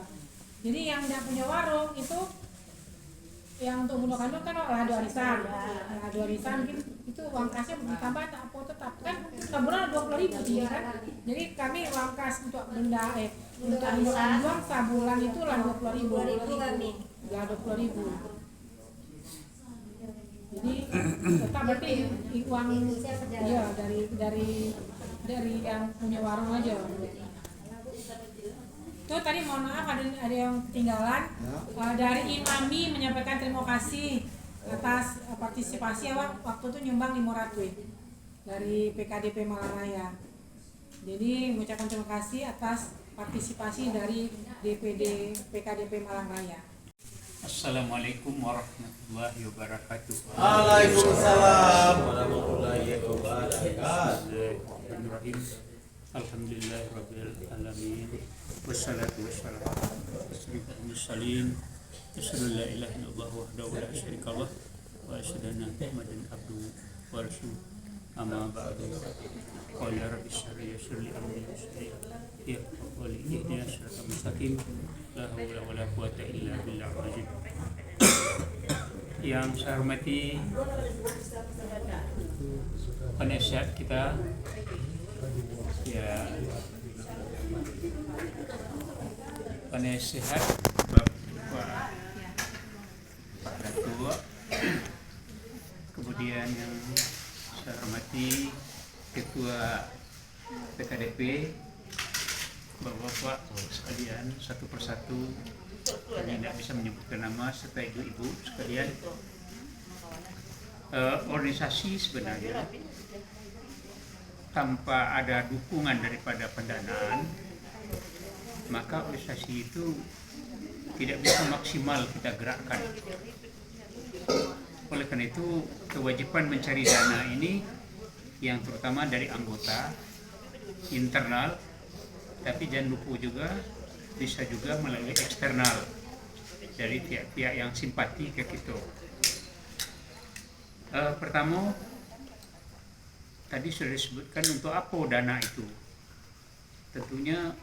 Jadi yang tidak punya warung itu yang untuk bunuh kandung kan ada warisan. Ada warisan mungkin itu uang kasnya ditambah tak apa tetap kan taburan 20.000 dia kan. Jadi kami uang kas untuk benda untuk bunuh kandung sabulan itu lah 20.000 kami. Ya 20.000. Jadi tetap berarti uang ya dari yang punya warung aja. Itu tadi mohon maaf ada yang ketinggalan. Dari Imami menyampaikan terima kasih atas partisipasi waktu itu nyumbang 500 dari PKDP Malang Raya. Jadi mengucapkan terima kasih atas partisipasi dari DPD PKDP Malang Raya. Assalamualaikum warahmatullahi wabarakatuh. Waalaikumsalam warahmatullahi wabarakatuh. Bismillahirrahmanirrahim. Alhamdulillahirabbil alamin. Wassalatu wassalamu ala asyrofil mursalin. Asyhadu an la ilaha illallah wahdahu la syarikalah wa asyhadu anna Muhammadan abduhu wa rasuluh. Amma ba'du. Qala rabbi shrah li sadri amri ya wa li ihdina siratal mustaqim. La haula wala quwwata illa billah. Yang saya hormati penasihat kita, ya, penasihat Bapak Pak Datuk, kemudian yang saya hormati Ketua PKDP, Bapak-bapak sekalian, satu persatu kami tidak bisa menyebutkan nama, serta ibu-ibu sekalian. Organisasi sebenarnya tanpa ada dukungan daripada pendanaan, maka organisasi itu tidak bisa maksimal kita gerakkan. Oleh karena itu, kewajiban mencari dana ini yang terutama dari anggota internal, tapi jangan lupa juga bisa juga melalui eksternal dari pihak-pihak yang simpati ke kita. Pertama, tadi sudah disebutkan untuk apa dana itu. Tentunya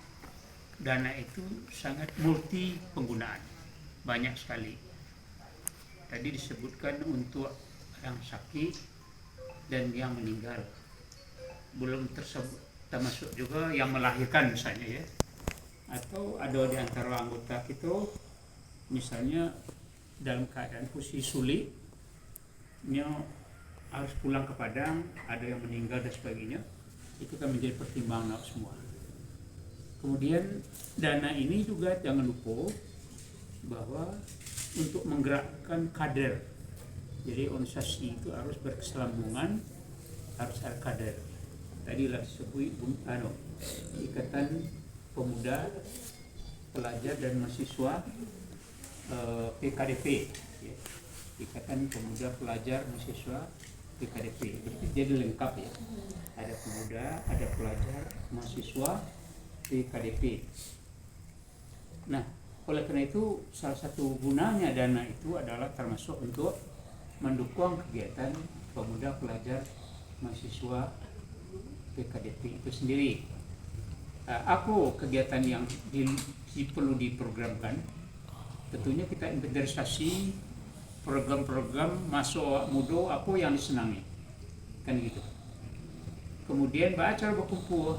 dana itu sangat multi penggunaan, banyak sekali. Tadi disebutkan untuk yang sakit dan yang meninggal, belum tersebut termasuk juga yang melahirkan misalnya, ya, atau ada di antara anggota kita misalnya dalam keadaan posisi sulit, harus pulang ke Padang, ada yang meninggal dan sebagainya. Itu kan menjadi pertimbangan semua. Kemudian dana ini juga jangan lupa bahwa untuk menggerakkan kader, jadi organisasi itu harus berkesinambungan, harus ada kader. Tadi lah disebut Ikatan Pemuda, Pelajar dan Mahasiswa PKDP, ya. Ikatan Pemuda, Pelajar, Mahasiswa PKDP. Jadi lengkap, ya. Ada pemuda, ada pelajar, mahasiswa PKDP. Nah, oleh karena itu salah satu gunanya dana itu adalah termasuk untuk mendukung kegiatan pemuda, pelajar, mahasiswa PKDP itu sendiri. Apa kegiatan yang perlu diprogramkan? Tentunya kita inventarisasi program-program masuk awak muda apa yang disenangi, kan gitu. Kemudian acara berkumpul,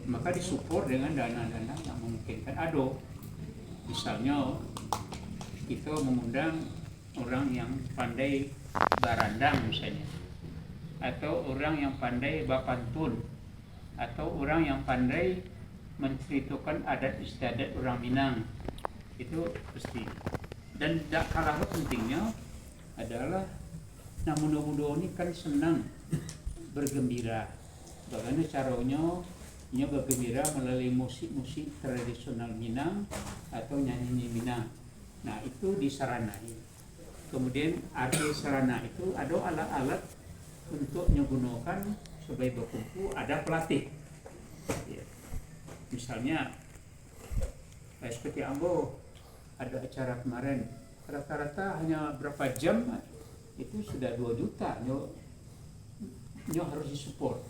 maka disupport dengan dana-dana yang memungkinkan. Ada, misalnya kita mengundang orang yang pandai barandang misalnya, atau orang yang pandai bapantun, atau orang yang pandai menceritakan adat istiadat orang Minang. Itu pasti. Dan tak kalah pentingnya adalah nah muda-muda ini kan senang bergembira. Bagaimana caranya bergembira melalui musik-musik tradisional Minang atau nyanyi Minang. Nah, itu disaranai. Kemudian ada sarana itu, ada alat-alat untuk digunakan sebagai berkumpul, ada pelatih, ya. Misalnya seperti Ambo ada acara kemarin, rata-rata hanya berapa jam itu sudah 2 juta nyo harus disupport.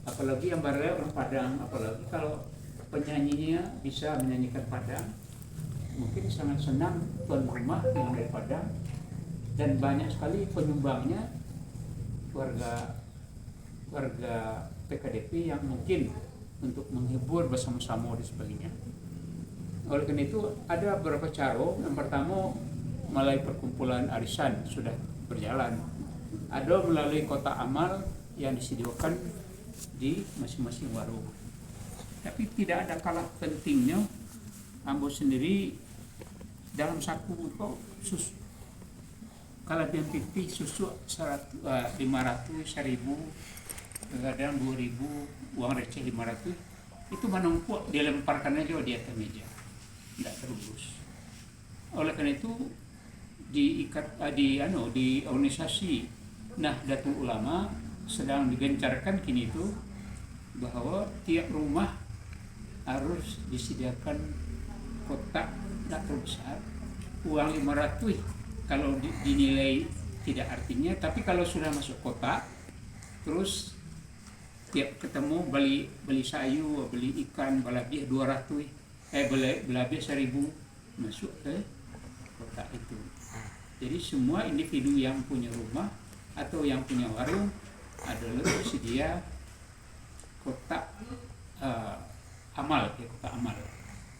Apalagi yang baru orang Padang, apalagi kalau penyanyinya bisa menyanyikan Padang, mungkin sangat senang tuan rumah yang dari Padang, dan banyak sekali penyumbangnya warga PKDP yang mungkin untuk menghibur bersama-sama dan sebagainya. Oleh karena itu ada beberapa cara. Yang pertama melalui perkumpulan arisan sudah berjalan. Ada melalui kotak amal yang disediakan di masing-masing warung. Tapi tidak ada kalah pentingnya Ambo sendiri dalam saku kok susu kalau yang pipih susu 500, 1000, kadang 2000, uang receh 500 itu menumpuk, dia lemparkan aja di atas meja, tidak terurus. Oleh karena itu di organisasi Nahdlatul Ulama sedang digencarkan kini itu bahwa tiap rumah harus disediakan kotak tidak terlalu besar, uang 500 kalau dinilai tidak artinya, tapi kalau sudah masuk kotak terus tiap ketemu beli sayur, beli ikan, balabih 200, balabih 1000 masuk ke kotak itu. Jadi semua individu yang punya rumah atau yang punya warung adalah tersedia kotak amal, kotak amal.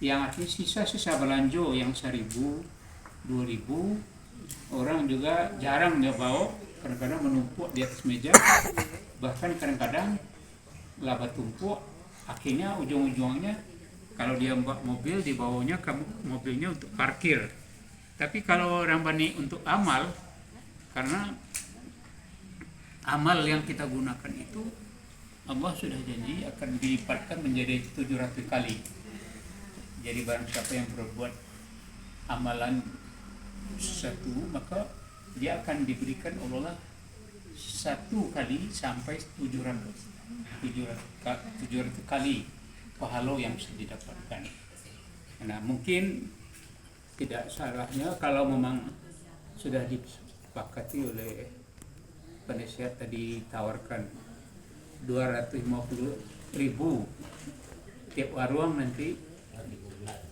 Yang artinya sisa-sisa belanja yang 1000, 2000, orang juga jarang dia bawa, kadang-kadang menumpuk di atas meja, bahkan kadang-kadang laba tumpuk, akhirnya ujung-ujungnya kalau dia bawa mobil dibawanya ke mobilnya untuk parkir. Tapi kalau orang bani untuk amal, karena amal yang kita gunakan itu Allah sudah janji akan dilipatkan menjadi 700 kali. Jadi barang siapa yang berbuat amalan satu, maka dia akan diberikan Allah 1 kali sampai 700 kali pahala yang bisa didapatkan. Nah, mungkin tidak salahnya kalau memang sudah disepakati oleh penasihat tadi tawarkan 250.000 tiap warung nanti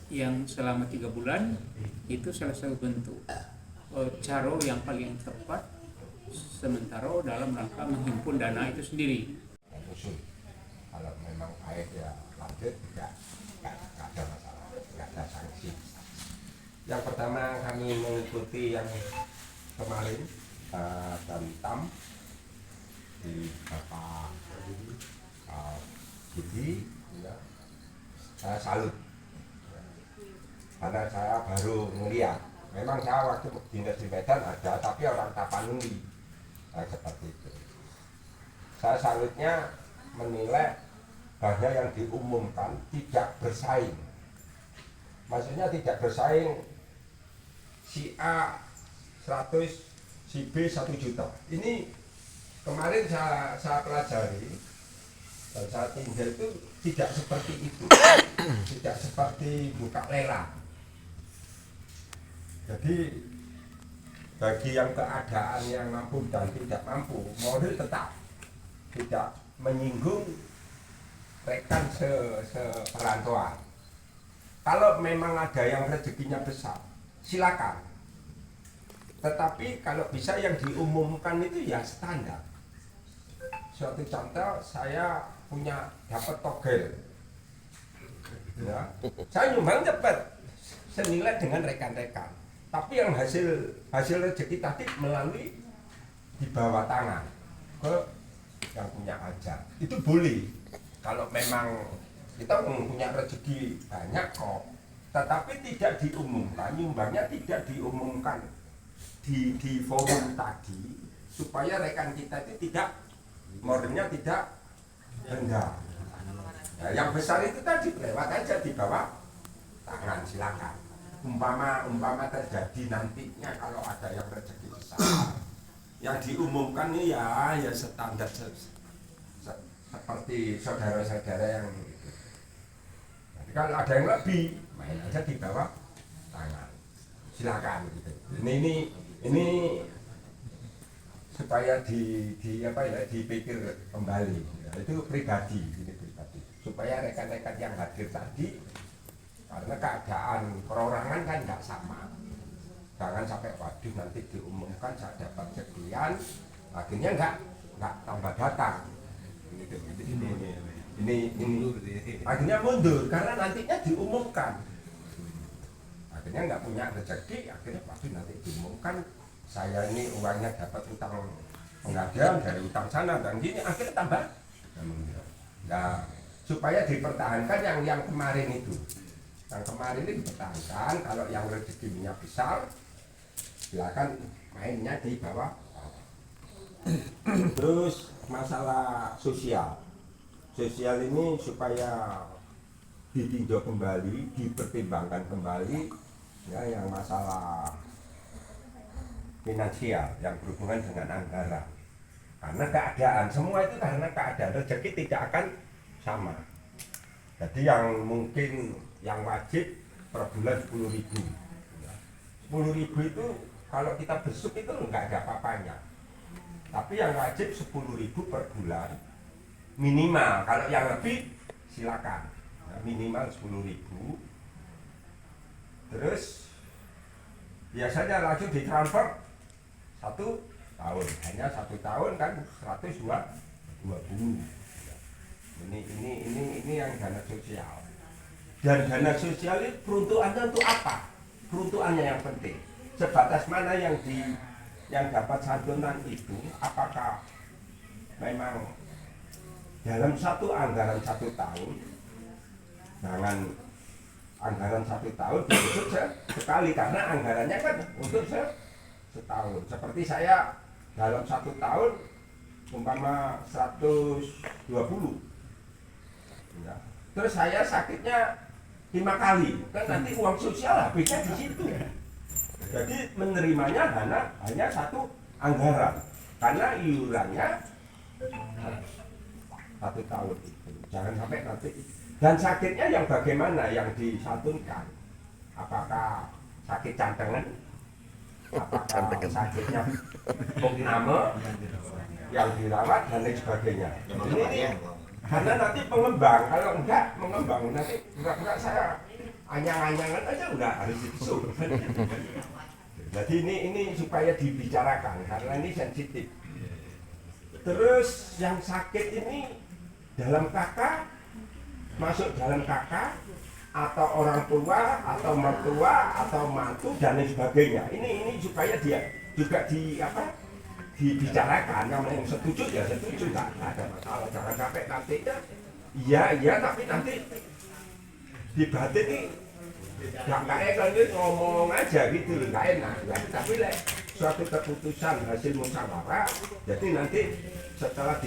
yang selama 3 bulan, itu salah satu bentuk cara yang paling tepat sementara dalam rangka menghimpun dana itu sendiri. Usul kalau memang baik ya lanjut, tidak ada masalah, tidak ada sanksi. Yang pertama kami mengikuti yang kemarin dan tam di Bapak Budi, ya, saya salut karena saya baru melihat. Memang saya waktu dinas di Medan ada, tapi orang Tapanuli seperti itu. Saya salutnya menilai banyak yang diumumkan tidak bersaing. Maksudnya tidak bersaing, si A 100, si B 1 juta. Ini kemarin saya pelajari dan saya tinggal itu tidak seperti itu, tidak seperti buka lelang. Jadi bagi yang keadaan yang mampu dan tidak mampu, model tetap tidak menyinggung rekan seperantauan. Kalau memang ada yang rezekinya besar, silakan. Tetapi kalau bisa yang diumumkan itu ya standar. Suatu contoh, saya punya dapat togel, ya, saya nyumbang cepat senilai dengan rekan-rekan. Tapi yang hasil rezeki tadi melalui di bawah tangan ke yang punya hajat, itu boleh. Kalau memang kita punya rezeki banyak kok, tetapi tidak diumumkan, nyumbangnya tidak diumumkan di forum tadi, supaya rekan kita itu tidak, modalnya tidak rendah. Nah, yang besar itu tadi lewat aja di bawah tangan, silakan. Umpama terjadi nantinya kalau ada yang rezeki besar, yang diumumkan ini ya standar seperti saudara-saudara yang gitu. Jadi kalau ada yang lebih, main aja di bawah tangan, silakan gitu. Ini supaya dipikir kembali, ya, itu pribadi, supaya rekan-rekan yang hadir tadi, karena keadaan perorangan kan nggak sama, jangan sampai waduh nanti diumumkan saya dapat sekian, akhirnya nggak tambah datang. Ini akhirnya mundur karena nantinya diumumkan, akhirnya nggak punya rezeki, akhirnya waduh nanti diumumkan saya ini uangnya dapat utang penggadean dari utang sana dan gini, akhirnya tambah. Nah, supaya dipertahankan yang kemarin itu. yang kemarin ini dipertahankan. Kalau yang rezekinya besar silakan mainnya di bawah. Terus masalah sosial ini supaya ditinjau kembali, dipertimbangkan kembali ya, yang masalah finansial yang berhubungan dengan anggaran. Karena keadaan, semua itu karena keadaan, rezeki tidak akan sama. Jadi yang mungkin yang wajib per bulan 10.000. 10.000 itu kalau kita besuk itu enggak ada apa-apanya. Tapi yang wajib 10.000 per bulan minimal. Kalau yang lebih silakan. Nah, minimal 10.000. Terus biasanya langsung ditransfer 1 tahun. Hanya 1 tahun kan 120. Ini yang dana sosial. Dan dana sosial itu peruntukannya untuk apa? Peruntukannya yang penting. Sebatas mana yang dapat santunan itu, apakah memang dalam satu anggaran 1 tahun, jangan anggaran 1 tahun diusut sekali, karena anggarannya kan untuk setahun. Seperti saya dalam 1 tahun umpama 120 ya. Terus saya sakitnya 5 kali, kan nanti uang sosial habisnya di situ. Jadi menerimanya hanya 1 anggaran, karena iurannya 1 tahun itu. Jangan sampai nanti. Dan sakitnya yang bagaimana yang disantunkan? Apakah sakit cantengan? Apakah sakitnya pokname yang dirawat dan lain sebagainya? Ini karena nanti pengembang, kalau enggak mengembang nanti enggak saya anyang-anyangan aja udah harus ditusuk. Jadi ini supaya dibicarakan karena ini sensitif. Terus yang sakit ini dalam kakak, masuk dalam kakak atau orang tua atau mertua atau mantu dan lain sebagainya. Ini supaya dia juga dibicarakan. Yang setuju ya setuju, nggak ada masalah. Jangan sampai nantinya iya tapi nanti di batin ini nggak enak ngomong aja gitu, nggak enak. Tapi suatu keputusan hasil musyawarah, jadi nanti setelah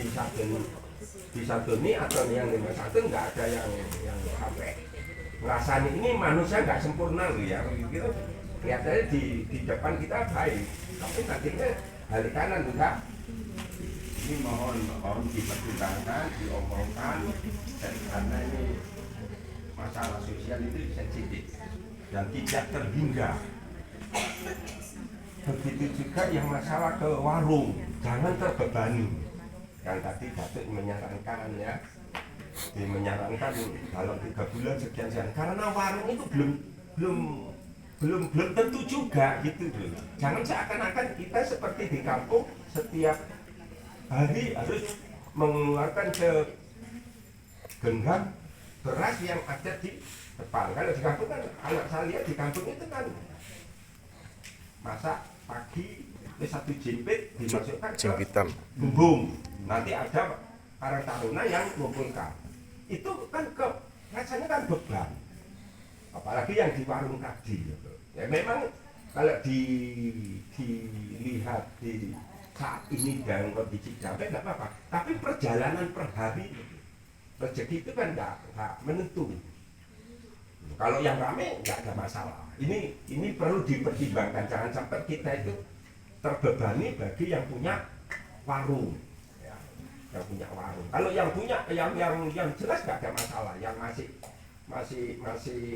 disantuni atau yang 51 nggak ada yang sampai ngerasani ini manusia nggak sempurna loh ya, gitu. Kelihatannya di depan kita baik, tapi nantinya balik kanan enggak. Ini mohon dipertimbangkan, diomongkan, dan karena ini masalah sosial itu sensitif dan tidak terhingga. Begitu juga yang masalah ke warung, jangan terbebani. Yang tadi Datuk menyarankan ya, menyarankan dalam 3 bulan sekian, karena warung itu belum tentu juga gitu loh. Jangan seakan-akan kita seperti di kampung setiap hari harus mengeluarkan segenggam beras yang ada di depan. Kalau di kampung kan anak saya lihat di kampung itu kan masak pagi itu 1 jimpit dimasukkan ke bumbung. Nanti ada para taruna yang mengumpulkan. Itu kan rasanya kan beban. Apalagi yang di warung tadi. Ya memang kalau dilihat di saat ini dalam kondisi capek nggak apa-apa. Tapi perjalanan per hari rezeki itu kan nggak menentu. Kalau yang rame nggak ada masalah. Ini perlu dipertimbangkan, jangan sampai kita itu terbebani bagi yang punya warung. Ya, yang punya warung. Kalau yang punya yang jelas nggak ada masalah. Yang masih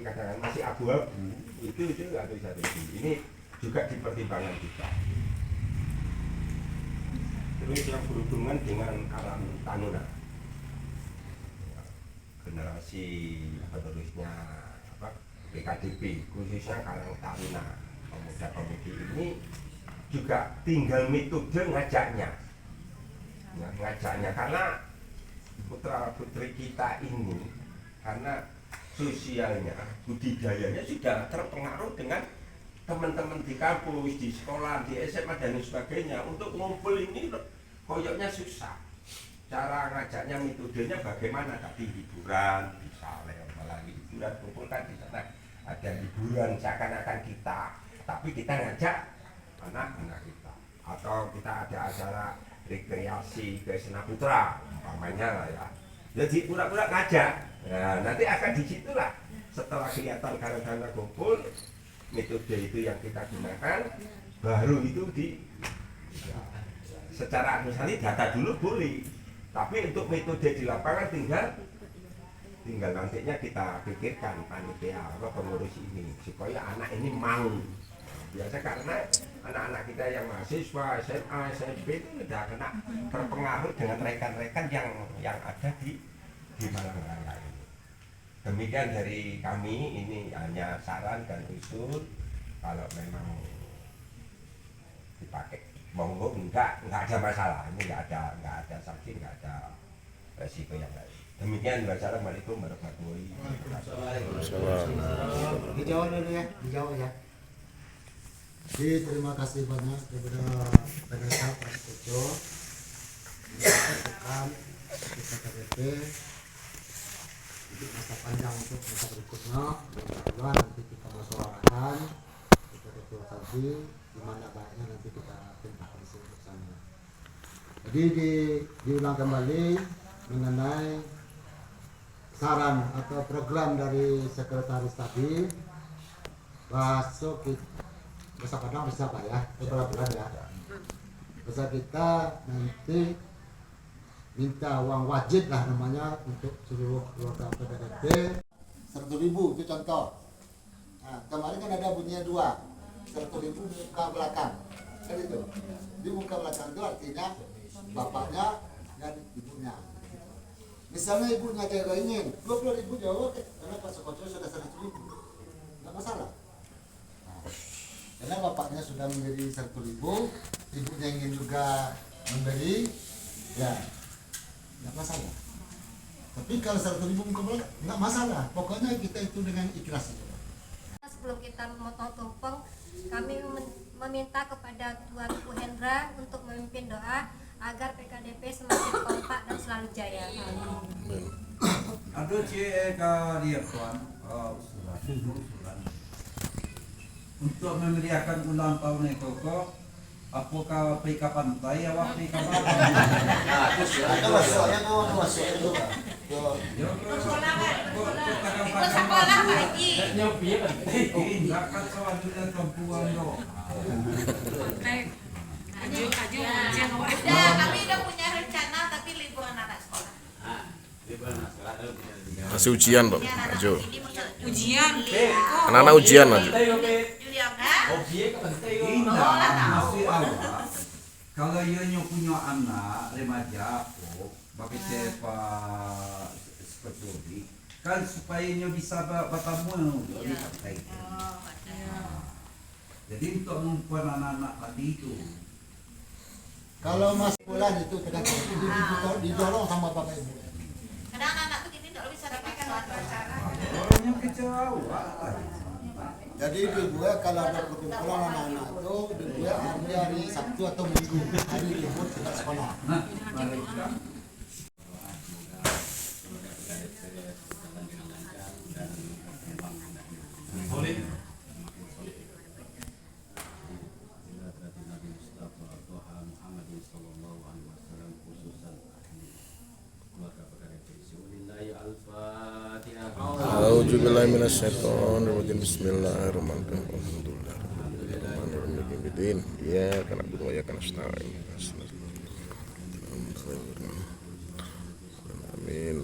kadang-kadang masih abu-abu itu nggak bisa rezeki. Ini juga dipertimbangkan juga. Terus yang berhubungan dengan Karang Taruna, generasi penerusnya PKDP, khususnya Karang Taruna, pemuda-pemudi ini juga tinggal metode ngajaknya. Karena putra-putri kita ini karena sosialnya, budidayanya sudah terpengaruh dengan teman-teman di kampus, di sekolah, di SMA dan sebagainya. Untuk ngumpul ini koyoknya susah. Cara ngajaknya, metodenya bagaimana? Tadi hiburan, misalnya malah hiburan kumpulkan di sana. ada liburan seakan-akan kita, tapi kita ngajak anak-anak kita, atau kita ada acara rekreasi ke Senaputra umpamanya lah ya, jadi pura-pura ngajak. Nah, nanti akan disitulah setelah kelihatan karang-karang kumpul, metode itu yang kita gunakan, baru itu ya, secara administrasi data dulu boleh, tapi untuk metode di lapangan tinggal nantinya kita pikirkan panitia atau pengurus ini supaya anak ini mau. Biasa karena anak-anak kita yang mahasiswa SMA, SMP itu sudah kena terpengaruh dengan rekan-rekan yang ada di Malang Raya ini. Demikian dari kami, ini hanya saran dan usul. Kalau memang dipakai monggo, enggak ada masalah. Ini enggak ada sanksi, enggak ada resiko yang lain. Demikian, wassalamualaikum warahmatullahi wabarakatuh. Dijawab dulu ya, dijawab ya. Jadi terima kasih banyak kepada pemerintah Pak Koco yang kita KDP untuk masa panjang untuk masa berikutnya. Mudah-mudahan nanti kita musyawarahkan kita rekonsiliasi di mana baiknya nanti kita tindakan bersama. Jadi diulang kembali mengenai saran atau program dari sekretaris tadi, bahasa Padang bisa Pak ya, peraturan ya. Bisa kita nanti minta uang wajib lah namanya untuk seluruh keluarga PKDP 100.000 itu contoh. Nah, kemarin kan ada bunyinya 2, 100.000 muka belakang, kan itu. Di muka belakang itu artinya bapaknya dan ibunya. Misalnya ibunya jaga ingin 20.000 jauh, karena Pak Sokoco sudah 100.000, nggak masalah. Karena bapaknya sudah memberi 100.000, ibunya ingin juga memberi, ya nggak masalah. Tapi kalau 100.000 nggak masalah, pokoknya kita itu dengan ikhlas. Sebelum kita memotong tumpeng, kami meminta kepada Tuan Ibu Hendra untuk memimpin doa agar PKDP semakin kompak dan selalu jaya. Aduh cika dia Tuan, untuk memeriahkan ulang tahun Koko, apakah pergi ke pantai atau pergi ke mana? Ada masuknya kau masuk itu. Sekolah lagi. Enggak kan soal dunia perempuan loh. Kami udah punya rencana tapi liburan anak sekolah. Masih ujian Pak, maju. Ujian. Anak-anak ujian maju. Julia enggak? Masih awal. Kalau ia punya anak remaja, bagi siapa seperti kan supaya ia bisa bertemu di pantai. Jadi untuk mempunyai anak-anak tadi itu. Kalau masih bulan itu tergantung didorong sama bapak ibu. Kadang anak tuh gini tidak bisa dapat suara. Orangnya kecewa. Jadi di gue kalau ada perkumpulan anak-anak itu di gue hari Sabtu atau Minggu, hari libur tidak sekolah. A'udzubillahi minasyaitonirrajim. Bismillahirrahmanirrahim. Alhamdulillahirrahmanirrahim. Iyyaka na'budu wa iyyaka nasta'in. Amin.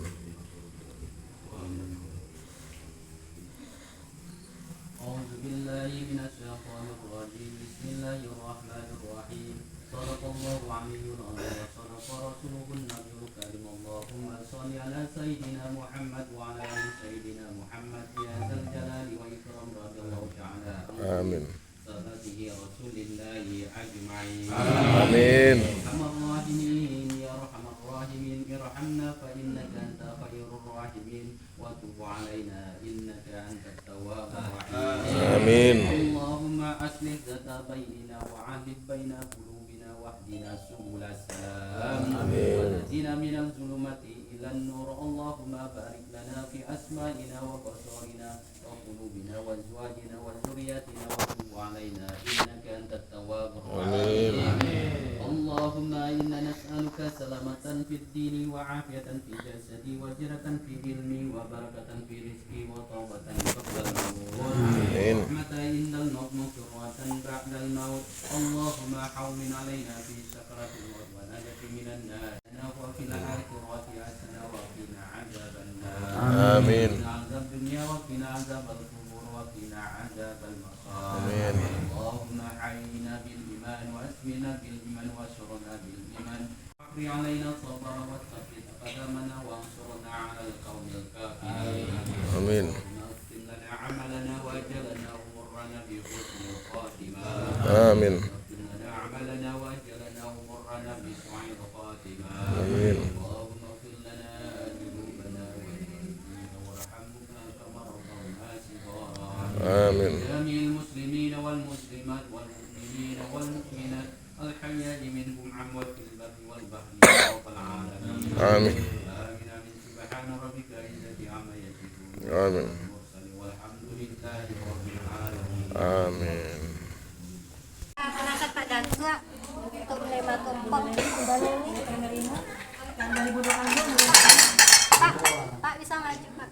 A'udzubillahi minasyaitonirrajim. Bismillahirrahmanirrahim. Shadaqallahu 'aliyyul 'azim wa shadaqa rasuluhun nabiyul karim. Allahumma shalli ala sayyidina Muhammad wa ala ali sayyidina Muhammad ya dzal jalali wa ikram radhiyallahu ta'ala. Amin. Salatihi rasulillahi ajma'in. Amin. Arrahmanin ya arhamar rahimin irhamna fa innaka anta khairur rahimin wa tub 'alaina innaka antat tawwabur rahim. Amin. Allahumma aslih dzata bainina wa 'adil baina qulubina wahdina subul salam. Wa najina minal zulumati وأطفئ النور اللهم بارك لنا في أسمائنا وبصرنا وقلوبنا وأزواجنا وذرياتنا وتب علينا إنك أنت التواب الرحيم اللهم إنا نسألك سلامة في الدين وعافية في جسدي وجرة في علمي وبركة في رزقي وتوبة قبل الموت ورحمة عند الموت مغفرة بعد الموت اللهم حومن علينا في سكرة الموت ونجة من النار وفي الآخرة حسنة وقنا عذاب النار آمين. وقنا عذاب الدنيا وقنا عذاب القبور وقنا عذاب المقام آمين. اللهم حينا بالإيمان وأسمنا بالإيمان وأشرنا بالإيمان واقضي علينا الصبر وثبت قدمنا وانصرنا على القوم الكافرين آمين. واختم لنا عملنا وأجلنا أمورنا بحسن الخاتمة آمين. واختم لنا عملنا وأجلنا أمورنا بسوء الخاتمة آمين. اللهم اغفر لنا ذنوبنا والمسلمين وارحمنا كما ربونا صغارا آمين. جميع المسلمين والمسلمات والمؤمنين والمؤمنات الحياء منهم عموات في البر والبحر يا رب العالمين آمين. آمين آمين سبحان ربك العزة عما يصفون آمين. والمرسلين والحمد لله رب العالمين Amin. Perangkat Pak Dansa untuk menerima tumpeng dan ini yang dari Bodo Kambing Pak bisa maju Pak.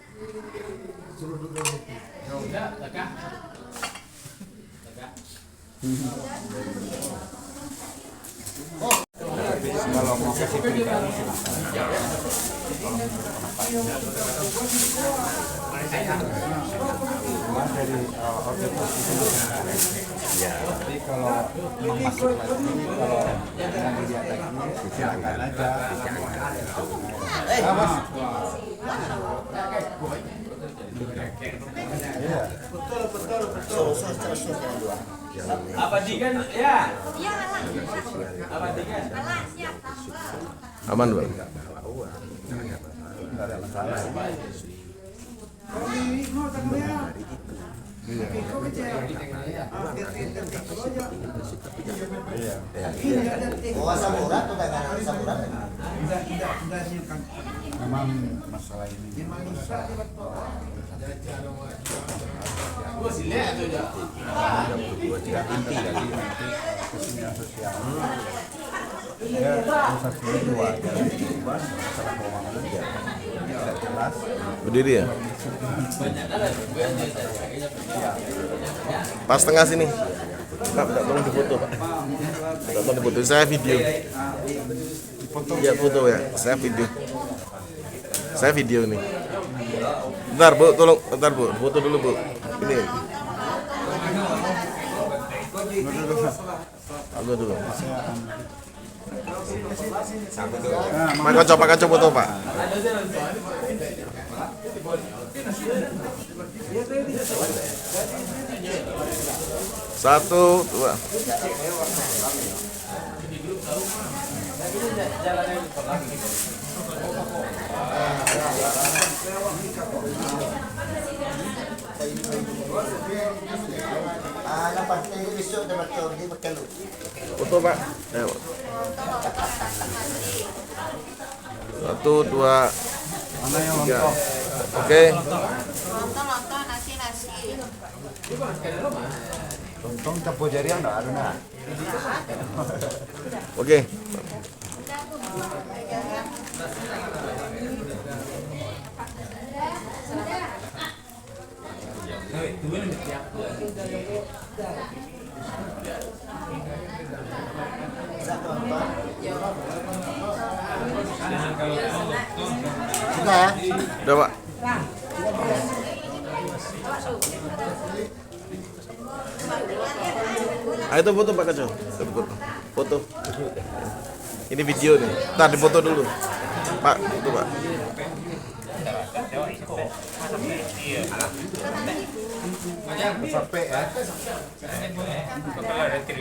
Udah, Kakak. Kalau mau kasih pribadi dari objek itu ya, tapi kalau masuk lagi kalau yang dilihat lagi silakan aja. Apa digan ya? Iya Alan. Apa digan? Alan siap. Aman, Bang. Memang masalah ini Gua sih lihat tuh ya. tidak inti dari nanti kesenian sosial. Ya, satu dua masalah keuangan aja tidak jelas. Berdiri ya? Pas tengah sini. Pak, tolong difoto, Pak. Tolong difoto. Saya video. Ya, foto ya. Saya video. Saya video nih. Bentar, Bu. Tolong. Bentar, Bu. Foto dulu, Bu. Ini. Aku dulu. Pak Kaco foto, Pak. Satu, dua. Foto, Pak. Ayo. Satu, dua, tiga. Oke. Nonton nasi. Untung campur jari yang ada nah. Oke. Sudah ya? Udah, Pak. Ayo tuh foto, Pak Kaco. Foto. Ini video nih. Ntar difoto dulu. Pak, itu Pak. Sampai ya.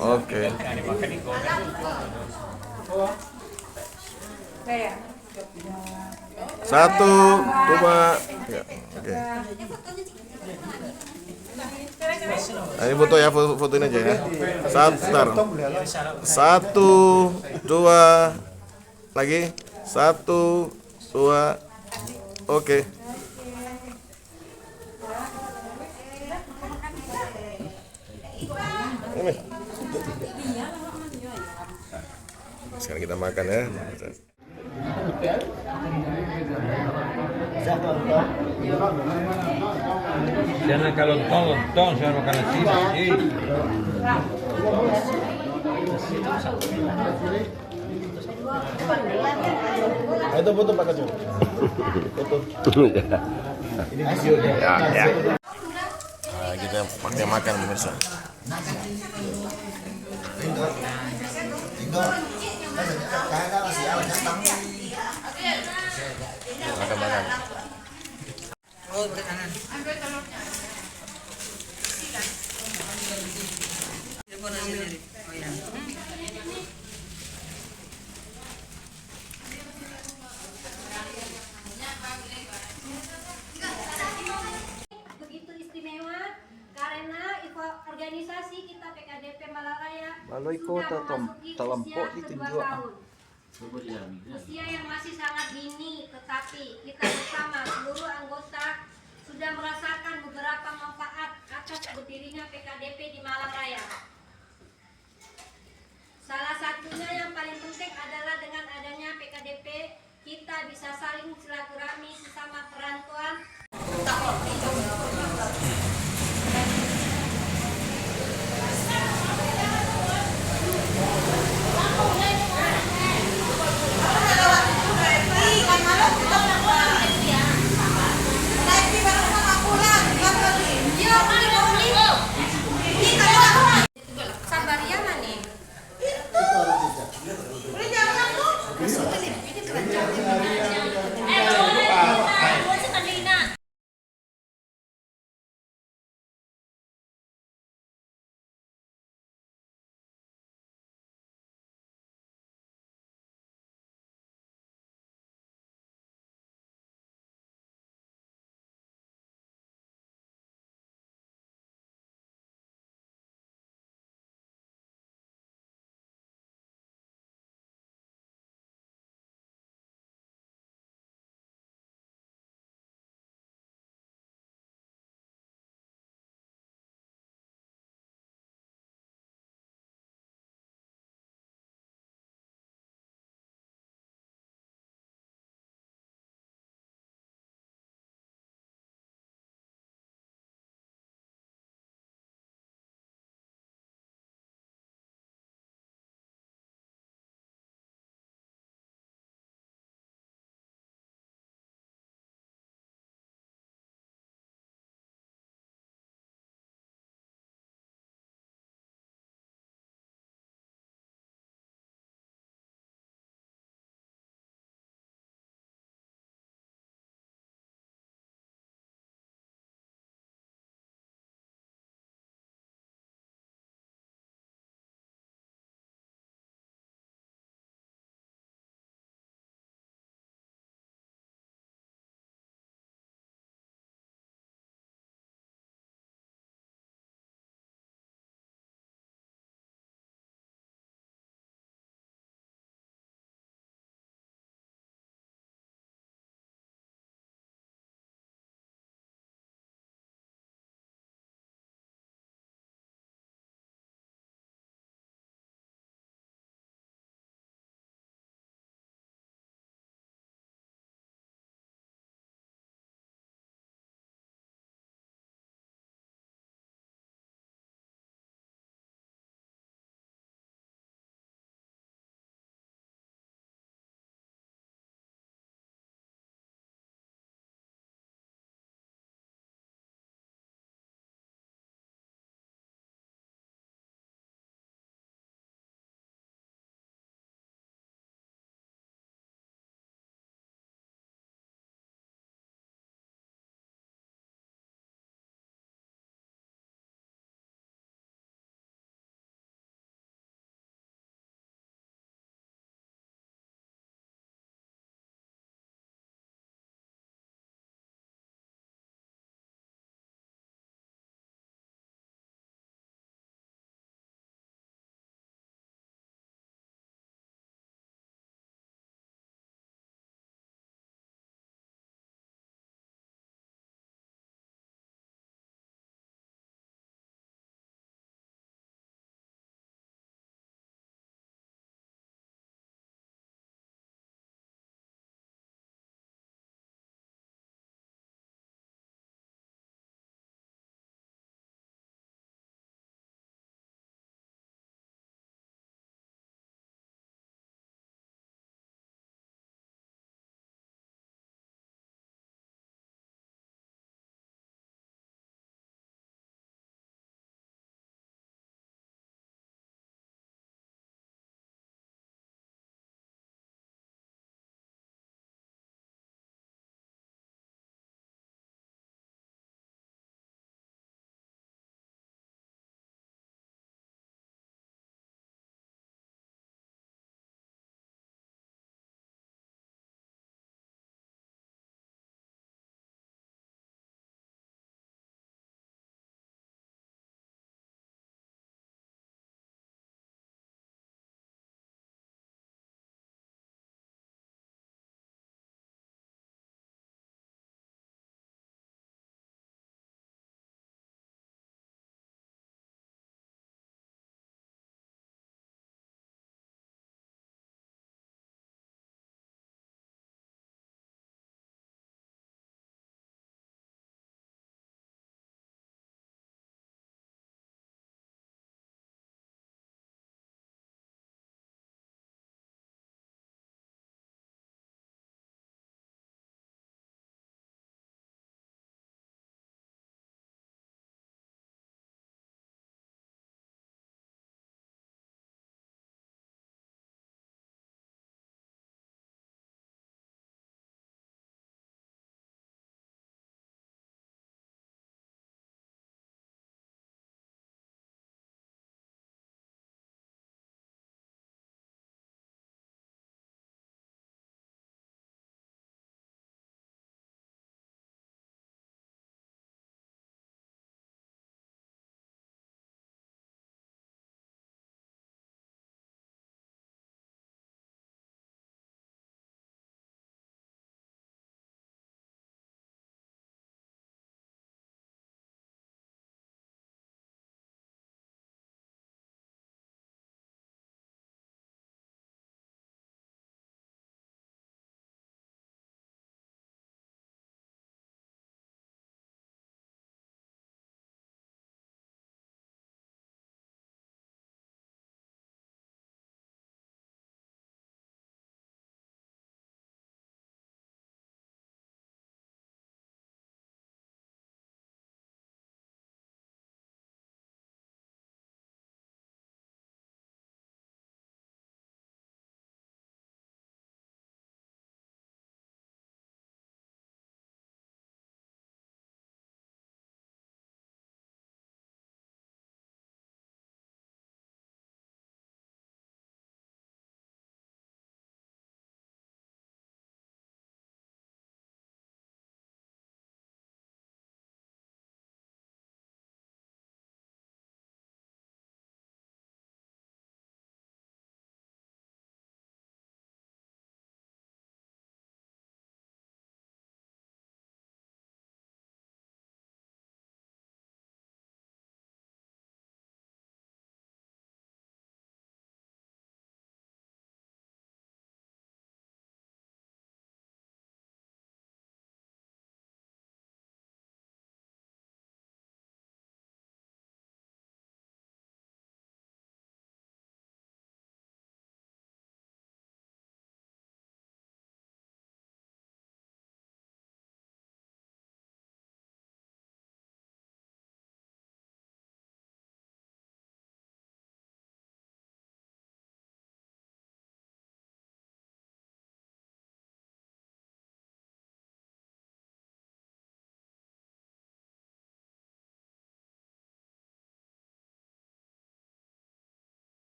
Oke. Satu, dua, ya. Oke. Nah, ini foto ya, fotoin aja ya. Satu, dua, lagi. Satu, Wah, oke. Ini. Sekarang kita makan ya. Jangan kalau lontong saya makan nasi. Itu foto Pak Kacung. Foto. Ini videonya. Ya. Nah, kita pakai makan pemirsa. Makan. Oh, berkanan. Oh ya. Begitu istimewa karena organisasi kita PKDP Malaraya Baloi sudah kota memasuki Telempok usia itu kedua juga. tahun. Usia yang masih sangat dini, tetapi kita bersama seluruh anggota sudah merasakan beberapa manfaat atas berdirinya PKDP di Malang Raya. Salah satunya yang paling penting adalah dengan